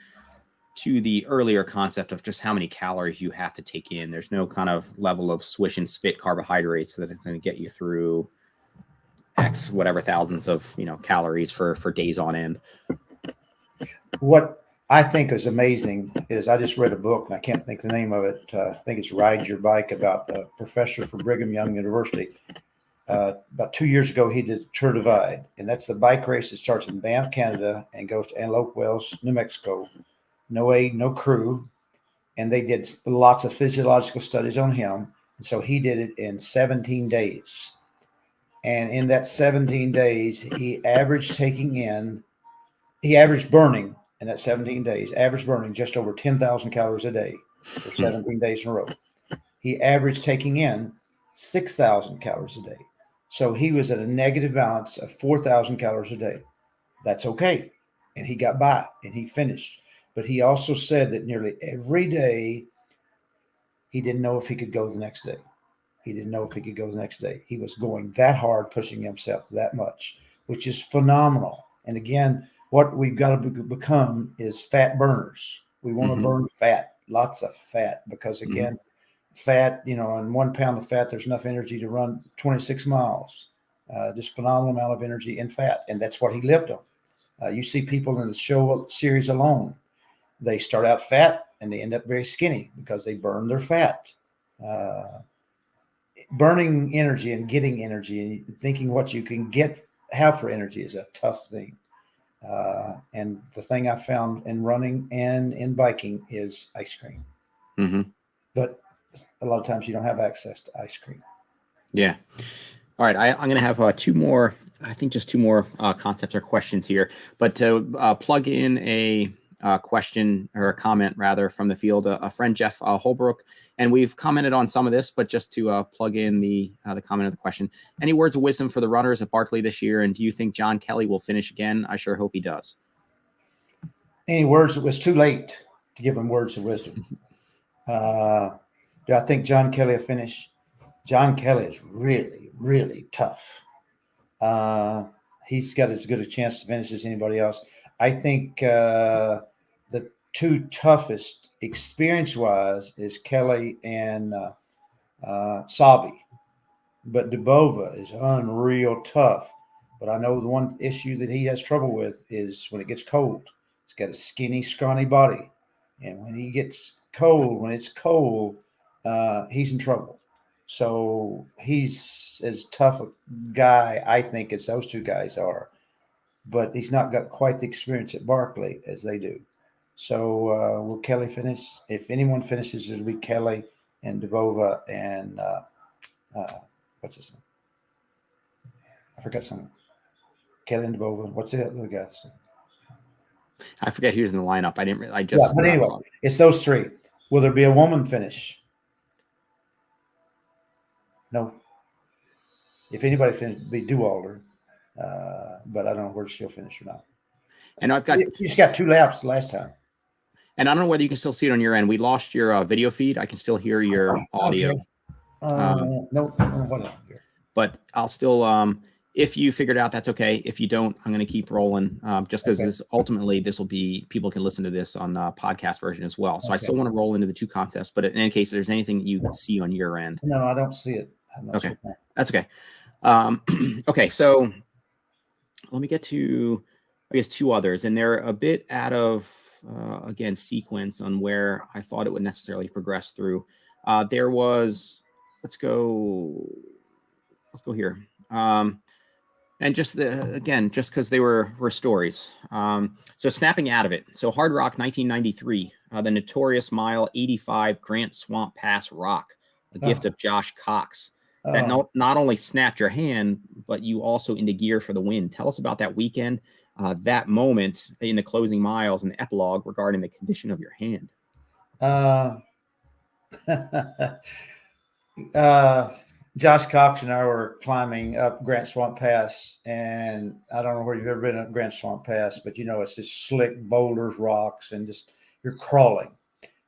to the earlier concept of just how many calories you have to take in. There's no kind of level of swish and spit carbohydrates that it's going to get you through X whatever thousands of calories for days on end. What I think is amazing is I just read a book and I can't think the name of it. I think it's Ride Your Bike about a professor from Brigham Young University. About 2 years ago, he did Tour Divide, and that's the bike race that starts in Banff, Canada, and goes to Antelope Wells, New Mexico. No aid, no crew, and they did lots of physiological studies on him. And so he did it in 17 days. And in that 17 days, he averaged burning in that 17 days, average burning just over 10,000 calories a day for 17 days in a row. He averaged taking in 6,000 calories a day. So he was at a negative balance of 4,000 calories a day. That's okay. And he got by and he finished. But he also said that nearly every day he didn't know if he could go the next day. He didn't know if he could go the next day. He was going that hard, pushing himself that much, which is phenomenal. And again, what we've got to become is fat burners. We want to burn fat, lots of fat, because again, fat, in 1 pound of fat, there's enough energy to run 26 miles. Just phenomenal amount of energy in fat. And that's what he lived on. You see people in the show series alone, they start out fat and they end up very skinny because they burn their fat. Burning energy and getting energy and thinking what you can have for energy is a tough thing. And the thing I found in running and in biking is ice cream. But a lot of times you don't have access to ice cream. Yeah. All right. I'm going to have two more concepts or questions here, but to plug in a question or a comment rather from the field, a friend, Jeff Holbrook, and we've commented on some of this, but just to plug in the comment of the question, any words of wisdom for the runners at Barkley this year? And do you think John Kelly will finish again? I sure hope he does. Any words? It was too late to give him words of wisdom. Do I think John Kelly will finish? John Kelly is really, really tough. He's got as good a chance to finish as anybody else. I think the two toughest experience-wise is Kelly and Sabi. But Dubova is unreal tough. But I know the one issue that he has trouble with is when it gets cold. He's got a skinny, scrawny body. And when he gets cold, he's in trouble. So he's as tough a guy, I think, as those two guys are. But he's not got quite the experience at Barkley as they do. So will Kelly finish? If anyone finishes, it'll be Kelly and Dubova and what's his name? I forgot something. Kelly and Dubova. What's the other guys? I forget who's in the lineup. But anyway, it's those three. Will there be a woman finish? No. If anybody finished, it'd be Dewalder. But I don't know where she'll finish or not. And she's got 2 laps last time. And I don't know whether you can still see it on your end. We lost your video feed. I can still hear your audio. Okay. No, whatever. But I'll still, if you figured out, that's okay. If you don't, I'm going to keep rolling, just because this will be, people can listen to this on podcast version as well. So I still want to roll into the two contests, but in any case, if there's anything you can see on your end. No, I don't see it. Okay. That's okay. Okay. So let me get to, I guess, 2 others, and they're a bit out of, again, sequence on where I thought it would necessarily progress through. There was, let's go here. And just just because they were stories. So snapping out of it. So Hardrock 1993, the notorious mile 85 Grant Swamp Pass Rock, the gift of Josh Cox. That not only snapped your hand, but you also into gear for the win. Tell us about that weekend, that moment in the closing miles, and the epilogue regarding the condition of your hand. Josh Cox and I were climbing up Grant Swamp Pass, and I don't know where you've ever been up Grant Swamp Pass, but it's just slick boulders, rocks, and just you're crawling.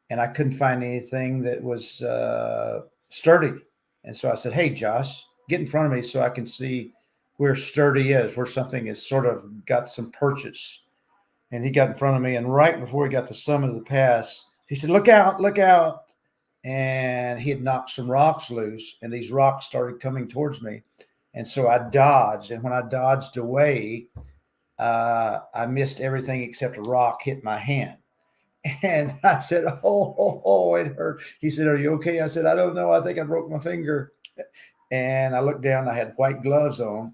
And I couldn't find anything that was sturdy. And so I said, "Hey, Josh, get in front of me so I can see where sturdy is, where something is sort of got some purchase." And he got in front of me, and right before he got to the summit of the pass, he said, "Look out, look out." And he had knocked some rocks loose, and these rocks started coming towards me. And so I dodged. And when I dodged away, I missed everything except a rock hit my hand. And I said, oh, it hurt. He said, are you okay? I said, I don't know. I think I broke my finger. And I looked down. I had white gloves on,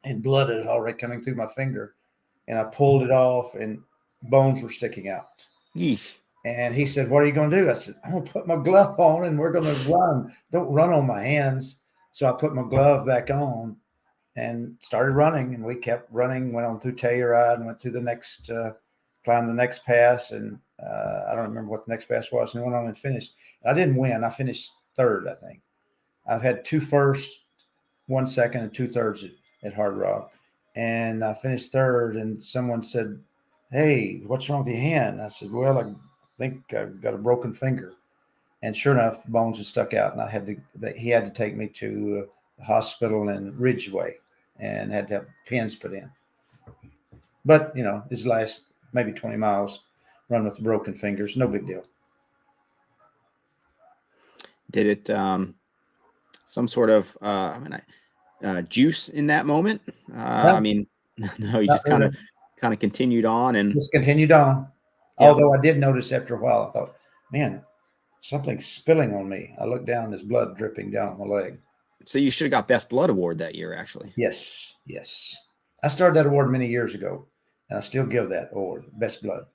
and blood was already coming through my finger. And I pulled it off, and bones were sticking out. Yeesh. And he said, what are you going to do? I said, I'm going to put my glove on, and we're going to run. Don't run on my hands. So I put my glove back on and started running. And we kept running, went on through Telluride and went through the next, climbed the next pass. And I don't remember what the next pass was. And went on and finished. I didn't win. I finished third, I think. I've had 2 firsts, 1 second, and 2 thirds at Hardrock. And I finished third, and someone said, hey, what's wrong with your hand? I said, well, I think I've got a broken finger. And sure enough, bones had stuck out, and he had to take me to the hospital in Ridgeway and had to have pins put in. But, his last maybe 20 miles run with the broken fingers, no big deal. Did it some sort of juice in that moment? No. I mean, no, you just kind of continued on and just continued on. Yeah. Although I did notice after a while, I thought, man, something's spilling on me. I looked down, there's blood dripping down my leg. So you should have got Best Blood Award that year, actually. Yes. I started that award many years ago, and I still give that award, Best Blood.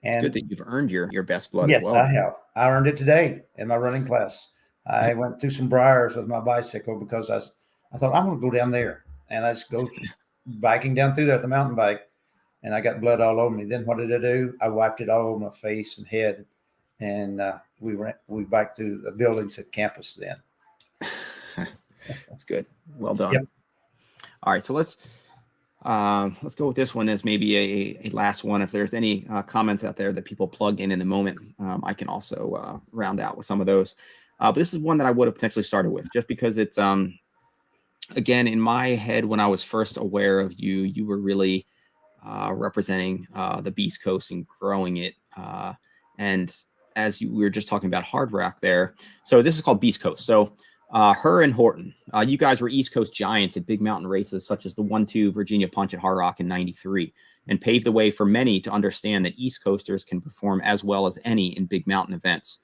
It's And good that you've earned your Best Blood yes, as well. I have. I earned it today in my running class. I went through some briars with my bicycle because I thought I'm going to go down there, and I just go biking down through there with the mountain bike, and I got blood all over me. Then what did I do? I wiped it all over my face and head, and we biked through the buildings at campus then. That's good. Well done. Yep. All right, so let's go with this one as maybe a last one. If there's any comments out there that people plug in the moment, I can also round out with some of those. But this is one that I would have potentially started with, just because it's again, in my head, when I was first aware of you, you were really representing the Beast Coast and growing it. And as we were just talking about Hardrock there, so this is called Beast Coast. So her and Horton, you guys were East Coast giants at big mountain races such as the 1-2 Virginia Punch at Hardrock in '93, and paved the way for many to understand that East Coasters can perform as well as any in big mountain events.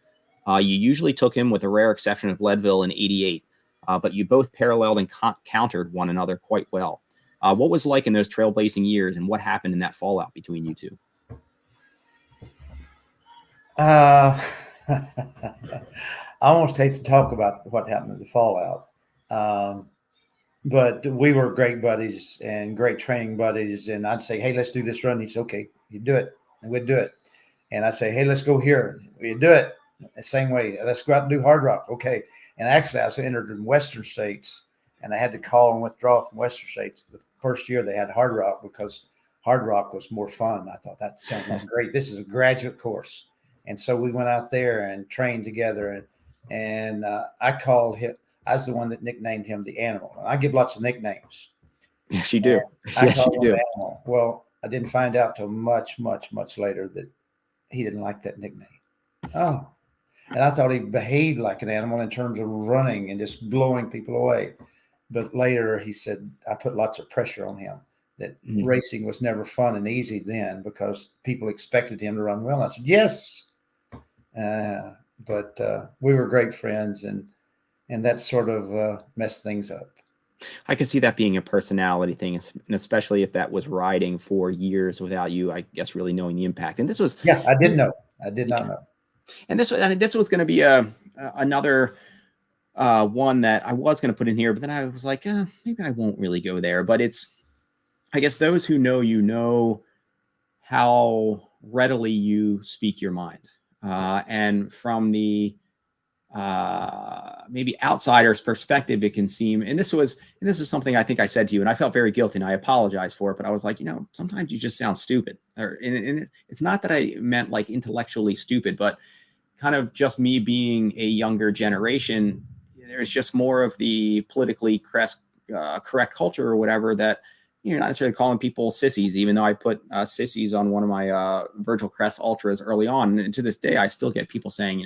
You usually took him, with a rare exception of Leadville in '88, but you both paralleled and countered one another quite well. What was like in those trailblazing years, and what happened in that fallout between you two? I almost hate to talk about what happened in the fallout. But we were great buddies and great training buddies. And I'd say, hey, let's do this run. He'd say, okay, you do it. And we'd do it. And I'd say, hey, let's go here. We'd do it the same way. Let's go out and do Hardrock. Okay. And actually, I was entered in Western states, and I had to call and withdraw from Western states the first year they had Hardrock, because Hardrock was more fun. I thought that sounded great. This is a graduate course. And so we went out there and trained together. And I called him. I was the one that nicknamed him the Animal. I give lots of nicknames. Yes, you do. Yes, you do. Animal. Well, I didn't find out till much, much, much later that he didn't like that nickname. Oh, and I thought he behaved like an animal in terms of running and just blowing people away. But later he said, I put lots of pressure on him, that racing was never fun and easy then, because people expected him to run well. I said, yes. But we were great friends, and that sort of messed things up. I could see that being a personality thing, and especially if that was riding for years without you, I guess, really knowing the impact. And this was, I didn't know. I did not know. And this was going to be another one that I was going to put in here, but then I was like, maybe I won't really go there. But it's, I guess, those who know you know how readily you speak your mind. And from the maybe outsider's perspective, it can seem, and this was something I think I said to you, and I felt very guilty, and I apologize for it, but I was like, sometimes you just sound stupid. And it's not that I meant like intellectually stupid, but kind of just me being a younger generation, there's just more of the politically correct culture or whatever, that you're not necessarily calling people sissies, even though I put sissies on one of my Virgil Crest Ultras early on. And to this day, I still get people saying,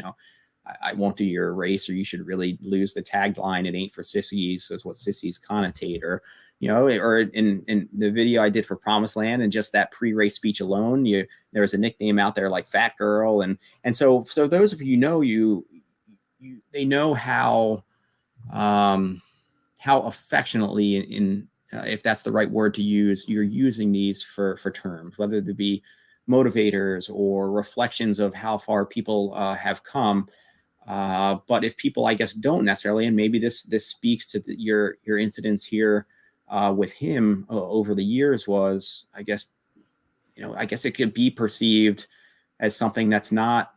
I won't do your race, or you should really lose the tagline. It ain't for sissies, is what sissies connotate, or, or in the video I did for Promise Land and just that pre-race speech alone, there was a nickname out there like Fat Girl. And so those of you, they know how affectionately, if that's the right word to use, you're using these for terms, whether they be motivators or reflections of how far people have come. But if people, I guess, don't necessarily, and maybe this speaks to your incidents here with him over the years, was, I guess it could be perceived as something that's not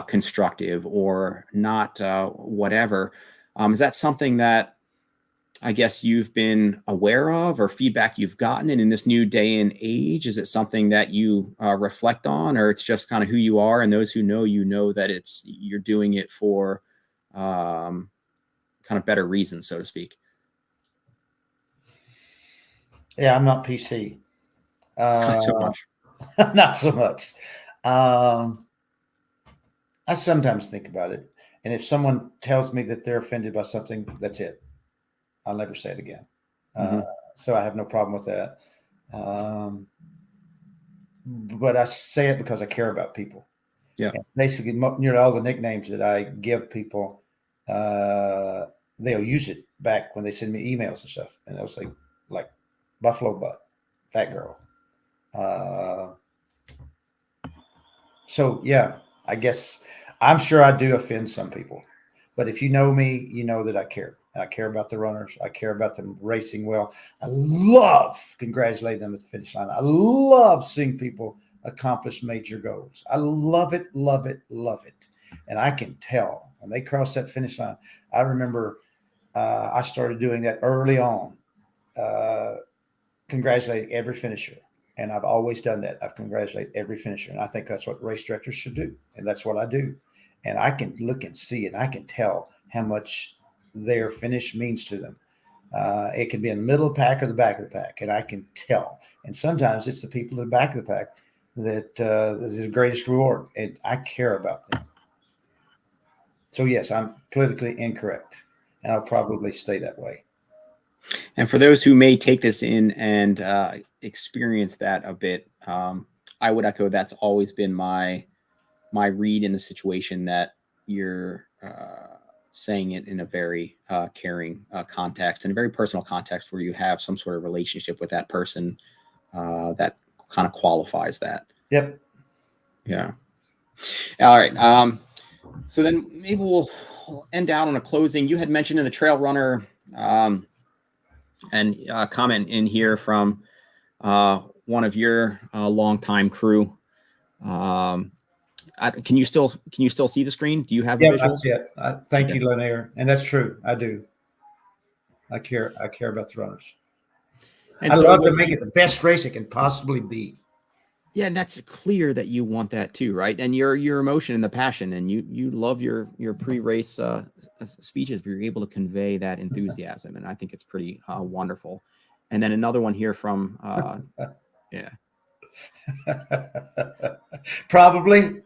constructive or not whatever. Is that something that, I guess, you've been aware of, or feedback you've gotten? And in this new day and age, is it something that you reflect on, or it's just kind of who you are, and those who know that you're doing it for kind of better reasons, so to speak? Yeah, I'm not PC. Not so much. Not so much. I sometimes think about it, and if someone tells me that they're offended by something, that's it. I'll never say it again. So I have no problem with that. But I say it because I care about people. Yeah. And basically, all the nicknames that I give people, they'll use it back when they send me emails and stuff. And they'll say, like Buffalo Butt, Fat Girl. So, yeah, I guess I'm sure I do offend some people. But if you know me, you know that I care. I care about the runners. I care about them racing well. I love congratulating them at the finish line. I love seeing people accomplish major goals. I love it, love it, love it. And I can tell when they cross that finish line. I remember I started doing that early on, congratulating every finisher. And I've always done that. I've congratulated every finisher. And I think that's what race directors should do. And that's what I do. And I can look and see, and I can tell how much their finish means to them. It can be in the middle of the pack or the back of the pack, and I can tell. And sometimes it's the people at the back of the pack that is the greatest reward, and I care about them. So yes, I'm politically incorrect, and I'll probably stay that way. And for those who may take this in and experience that a bit, I would echo that's always been my read in the situation, that you're saying it in a very caring context, and a very personal context, where you have some sort of relationship with that person that kind of qualifies that. Yep. Yeah. All right. So then maybe we'll end out on a closing. You had mentioned in the Trail Runner and comment in here from one of your longtime crew. Can you still see the screen? Do you have a visual? I see it. Thank you, Lanier. And that's true. I do. I care about the runners. And I love to make it the best race it can possibly be. Yeah, and that's clear that you want that too, right? And your emotion and the passion, and you love your pre-race speeches, where you're able to convey that enthusiasm, and I think it's pretty wonderful. And then another one here from yeah. Probably.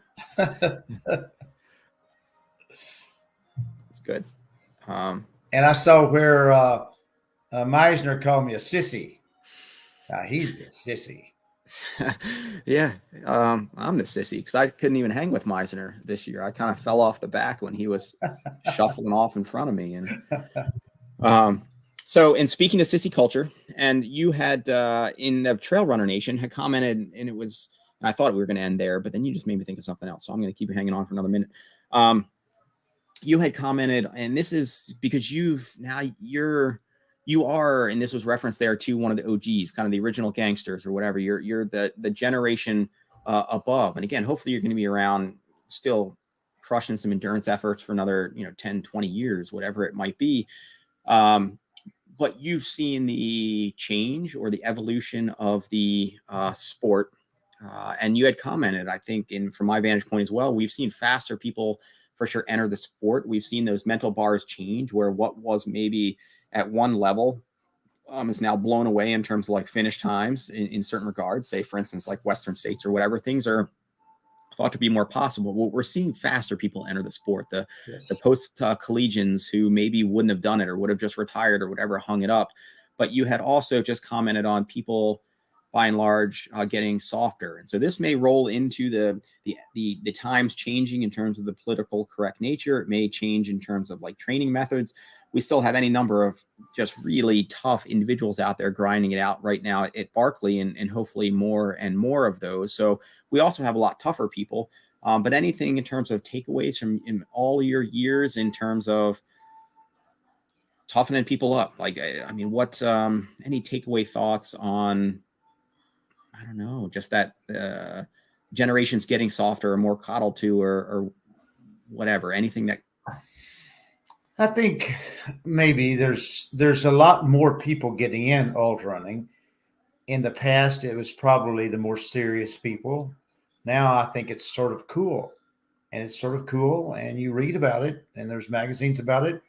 It's good. And I saw where Meisner called me a sissy. He's the sissy. Yeah, I'm the sissy, because I couldn't even hang with Meisner this year. I kind of fell off the back when he was shuffling off in front of me. And so, in speaking to sissy culture, and you had in the Trail Runner Nation had commented, and it was, and I thought we were going to end there, but then you just made me think of something else. So I'm going to keep you hanging on for another minute. You had commented, and this is because you are, and this was referenced there to one of the OGs, kind of the original gangsters or whatever. You're the generation above. And again, hopefully you're going to be around still crushing some endurance efforts for another, 10, 20 years, whatever it might be. But you've seen the change or the evolution of the sport. And you had commented, I think, from my vantage point as well, we've seen faster people for sure enter the sport. We've seen those mental bars change, where what was maybe at one level is now blown away in terms of like finish times in certain regards. Say, for instance, like Western states or whatever, things are thought to be more possible. Well, we're seeing faster people enter the sport. The Yes. post collegians who maybe wouldn't have done it or would have just retired or whatever, hung it up. But you had also just commented on people, by and large, getting softer, and so this may roll into the times changing in terms of the political correct nature. It may change in terms of like training methods. We still have any number of just really tough individuals out there grinding it out right now at Barkley, and hopefully more and more of those. So we also have a lot tougher people. But anything in terms of takeaways from in all your years in terms of toughening people up? Like, I mean, what any takeaway thoughts on, I don't know, just that generations getting softer or more coddled to, or whatever, anything that. I think maybe there's a lot more people getting in ultra running. In the past, it was probably the more serious people. Now I think it's sort of cool, and you read about it, and there's magazines about it,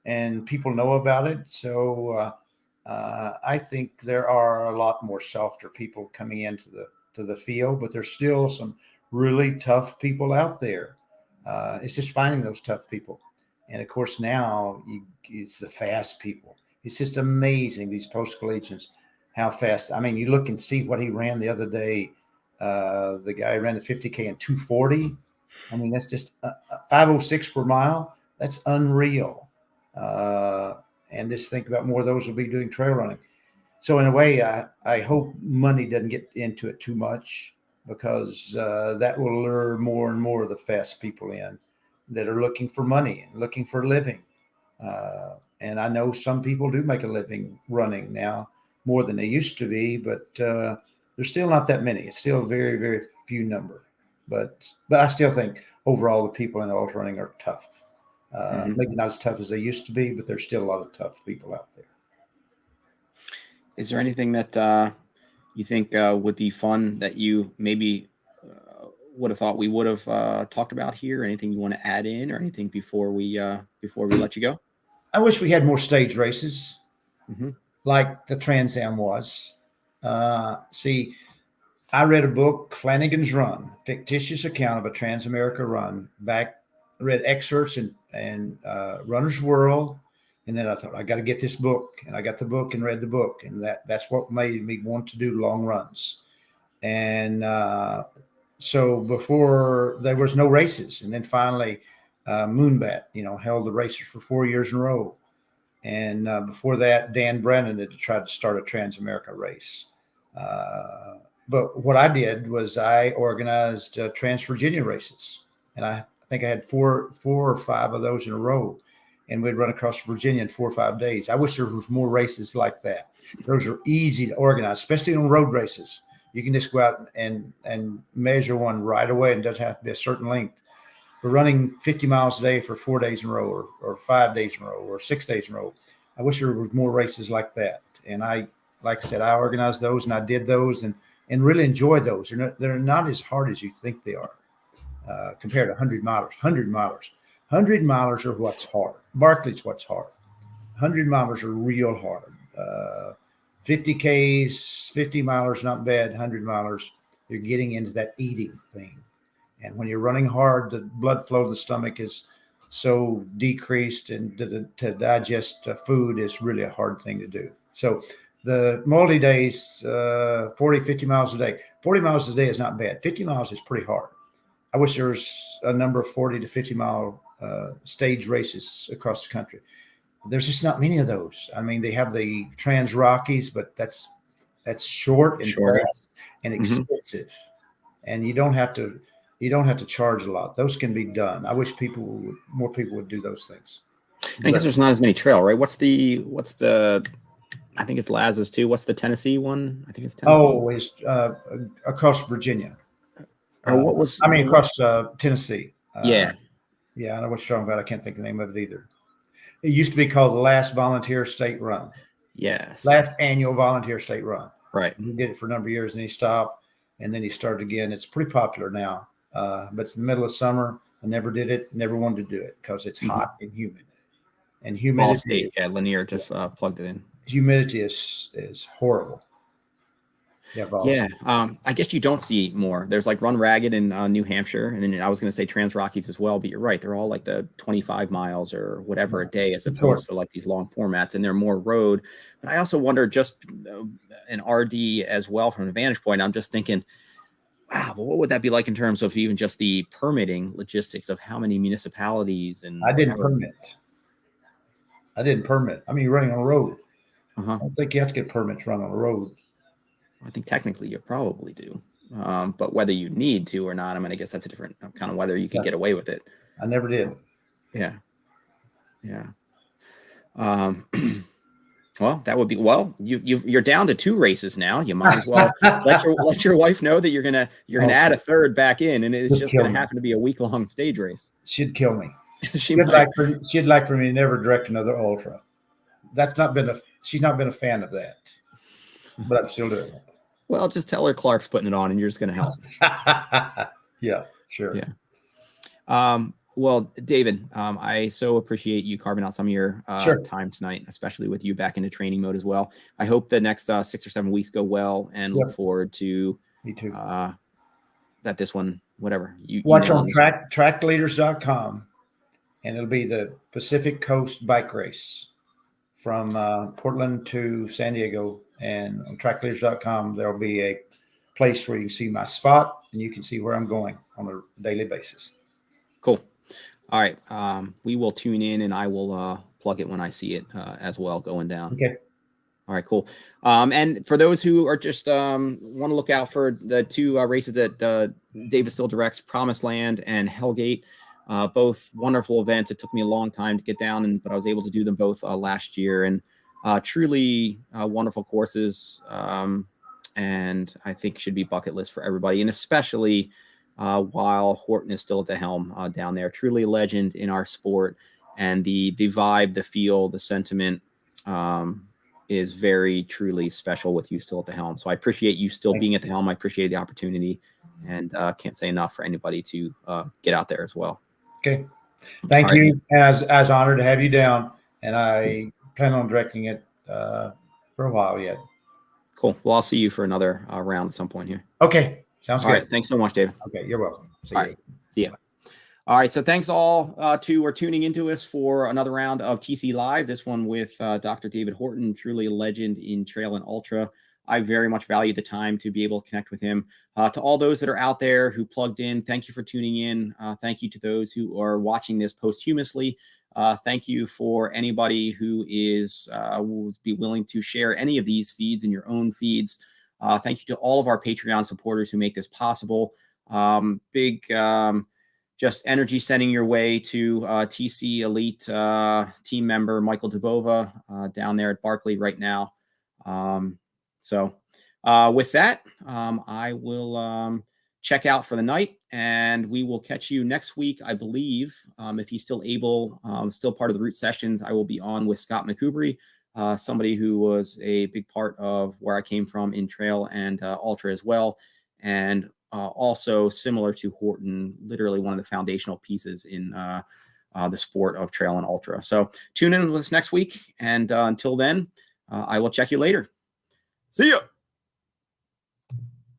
and people know about it. So I think there are a lot more softer people coming into the field, but there's still some really tough people out there. It's just finding those tough people. And of course, now it's the fast people. It's just amazing, these post collegians, how fast. I mean, you look and see what he ran the other day. The guy ran the 50K in 2:40. I mean, that's just 5:06 per mile. That's unreal. And just think about more of those will be doing trail running. So in a way, I hope money doesn't get into it too much, because that will lure more and more of the fast people in that are looking for money and looking for a living. And I know some people do make a living running now, more than they used to be, but there's still not that many. It's still a very, very few number. But I still think overall the people in ultra running are tough. Maybe not as tough as they used to be, but there's still a lot of tough people out there. Is there anything that you think would be fun that you maybe would have thought we would have talked about here? Anything you want to add in, or anything before we let you go? I wish we had more stage races, like the Trans Am was. See, I read a book, Flanagan's Run, fictitious account of a Trans-America run. Read excerpts in Runner's World, and then I thought, I got to get this book, and I got the book and read the book, and that's what made me want to do long runs. And so before, there was no races, and then finally Moonbat, held the races for 4 years in a row. And before that, Dan Brennan had tried to start a Trans-America race. But what I did was I organized Trans-Virginia races, and I think I had four or five of those in a row, and we'd run across Virginia in 4 or 5 days. I wish there was more races like that. Those are easy to organize, especially on road races. You can just go out and measure one right away, and it doesn't have to be a certain length. But running 50 miles a day for 4 days in a row, or 5 days in a row, or 6 days in a row, I wish there was more races like that. And like I said, I organized those, and I did those, and really enjoyed those. They're not as hard as you think they are compared to 100 milers. 100 milers are what's hard. Barkley's what's hard. 100 milers are real hard. 50Ks, 50 milers, not bad. 100 milers, you're getting into that eating thing. And when you're running hard, the blood flow to the stomach is so decreased, and to digest food is really a hard thing to do. So the multi-days, 40, 50 miles a day. 40 miles a day is not bad. 50 miles is pretty hard. I wish there was a number of 40 to 50 mile stage races across the country. There's just not many of those. I mean, they have the Trans Rockies, but that's short and fast and expensive, and you don't have to charge a lot. Those can be done. I wish more people would do those things. I guess there's not as many trail, right? What's the I think it's Laz's too. What's the Tennessee one? I think it's Tennessee. Oh, it's across Virginia. Across Tennessee. Yeah, I know what you're talking about. I can't think of the name of it either. It used to be called the Last Volunteer State Run. Yes. Last Annual Volunteer State Run. Right. He did it for a number of years, and he stopped, and then he started again. It's pretty popular now, but it's in the middle of summer. I never did it, never wanted to do it because it's hot and humid. And humidity. Lanier just plugged it in. Humidity is horrible. Yeah, balls. Yeah, I guess you don't see more. There's like Run Ragged in New Hampshire, and then I was going to say Trans Rockies as well. But you're right; they're all like the 25 miles or whatever a day, as opposed to like these long formats, and they're more road. But I also wonder, just an RD as well from a vantage point. I'm just thinking, wow, but what would that be like in terms of even just the permitting logistics of how many municipalities and I didn't permit. I mean, you're running on a road. I don't think you have to get permits to run on a road. I think technically you probably do. But whether you need to or not, I mean, I guess that's a different kind of whether you can get away with it. I never did. Yeah. Yeah. Well, that would be, you're down to 2 races now. You might as well let your wife know that you're gonna add a third back in, and it's just gonna happen to be a week-long stage race. She'd kill me. She'd like for me to never direct another ultra. She's not been a fan of that, but I'm still doing it. Well, just tell her Clark's putting it on, and you're just gonna help. Yeah, sure. Yeah. Well, David, I so appreciate you carving out some of your time tonight, especially with you back into training mode as well. I hope the next 6 or 7 weeks go well, and look forward to me too. That this one, whatever you watch on trackleaders.com, and it'll be the Pacific Coast bike race from Portland to San Diego. And on trackleaders.com, there'll be a place where you can see my spot and you can see where I'm going on a daily basis. Cool. All right. We will tune in, and I will plug it when I see it as well going down. Okay. All right, cool. And for those who are just want to look out for the 2 races that David still directs, Promise Land and Hellgate, both wonderful events. It took me a long time to get down, but I was able to do them both last year, and truly wonderful courses. And I think should be bucket list for everybody, and especially while Horton is still at the helm down there. Truly a legend in our sport, and the vibe, the feel, the sentiment is very truly special with you still at the helm. So I appreciate you still being at the helm. I appreciate the opportunity, and can't say enough for anybody to get out there as well. Okay. Thank you. As honored to have you down, and I plan on directing it for a while yet. Cool. Well, I'll see you for another round at some point here. Okay. Sounds good. All right. Thanks so much, David. Okay. You're welcome. See you. See ya. All right. So thanks all who are tuning into us for another round of TC Live. This one with Dr. David Horton, truly a legend in trail and ultra. I very much value the time to be able to connect with him. To all those that are out there who plugged in, thank you for tuning in. Thank you to those who are watching this posthumously. Thank you for anybody who is will be willing to share any of these feeds in your own feeds. Thank you to all of our Patreon supporters who make this possible. Big just energy sending your way to TC Elite team member Michael Dubova down there at Barkley right now. So with that, I will check out for the night, and we will catch you next week, I believe. If he's still able, still part of the Route Sessions, I will be on with Scott McCubry, somebody who was a big part of where I came from in trail and ultra as well. And also similar to Horton, literally one of the foundational pieces in the sport of trail and ultra. So tune in with us next week. And until then, I will check you later. See ya.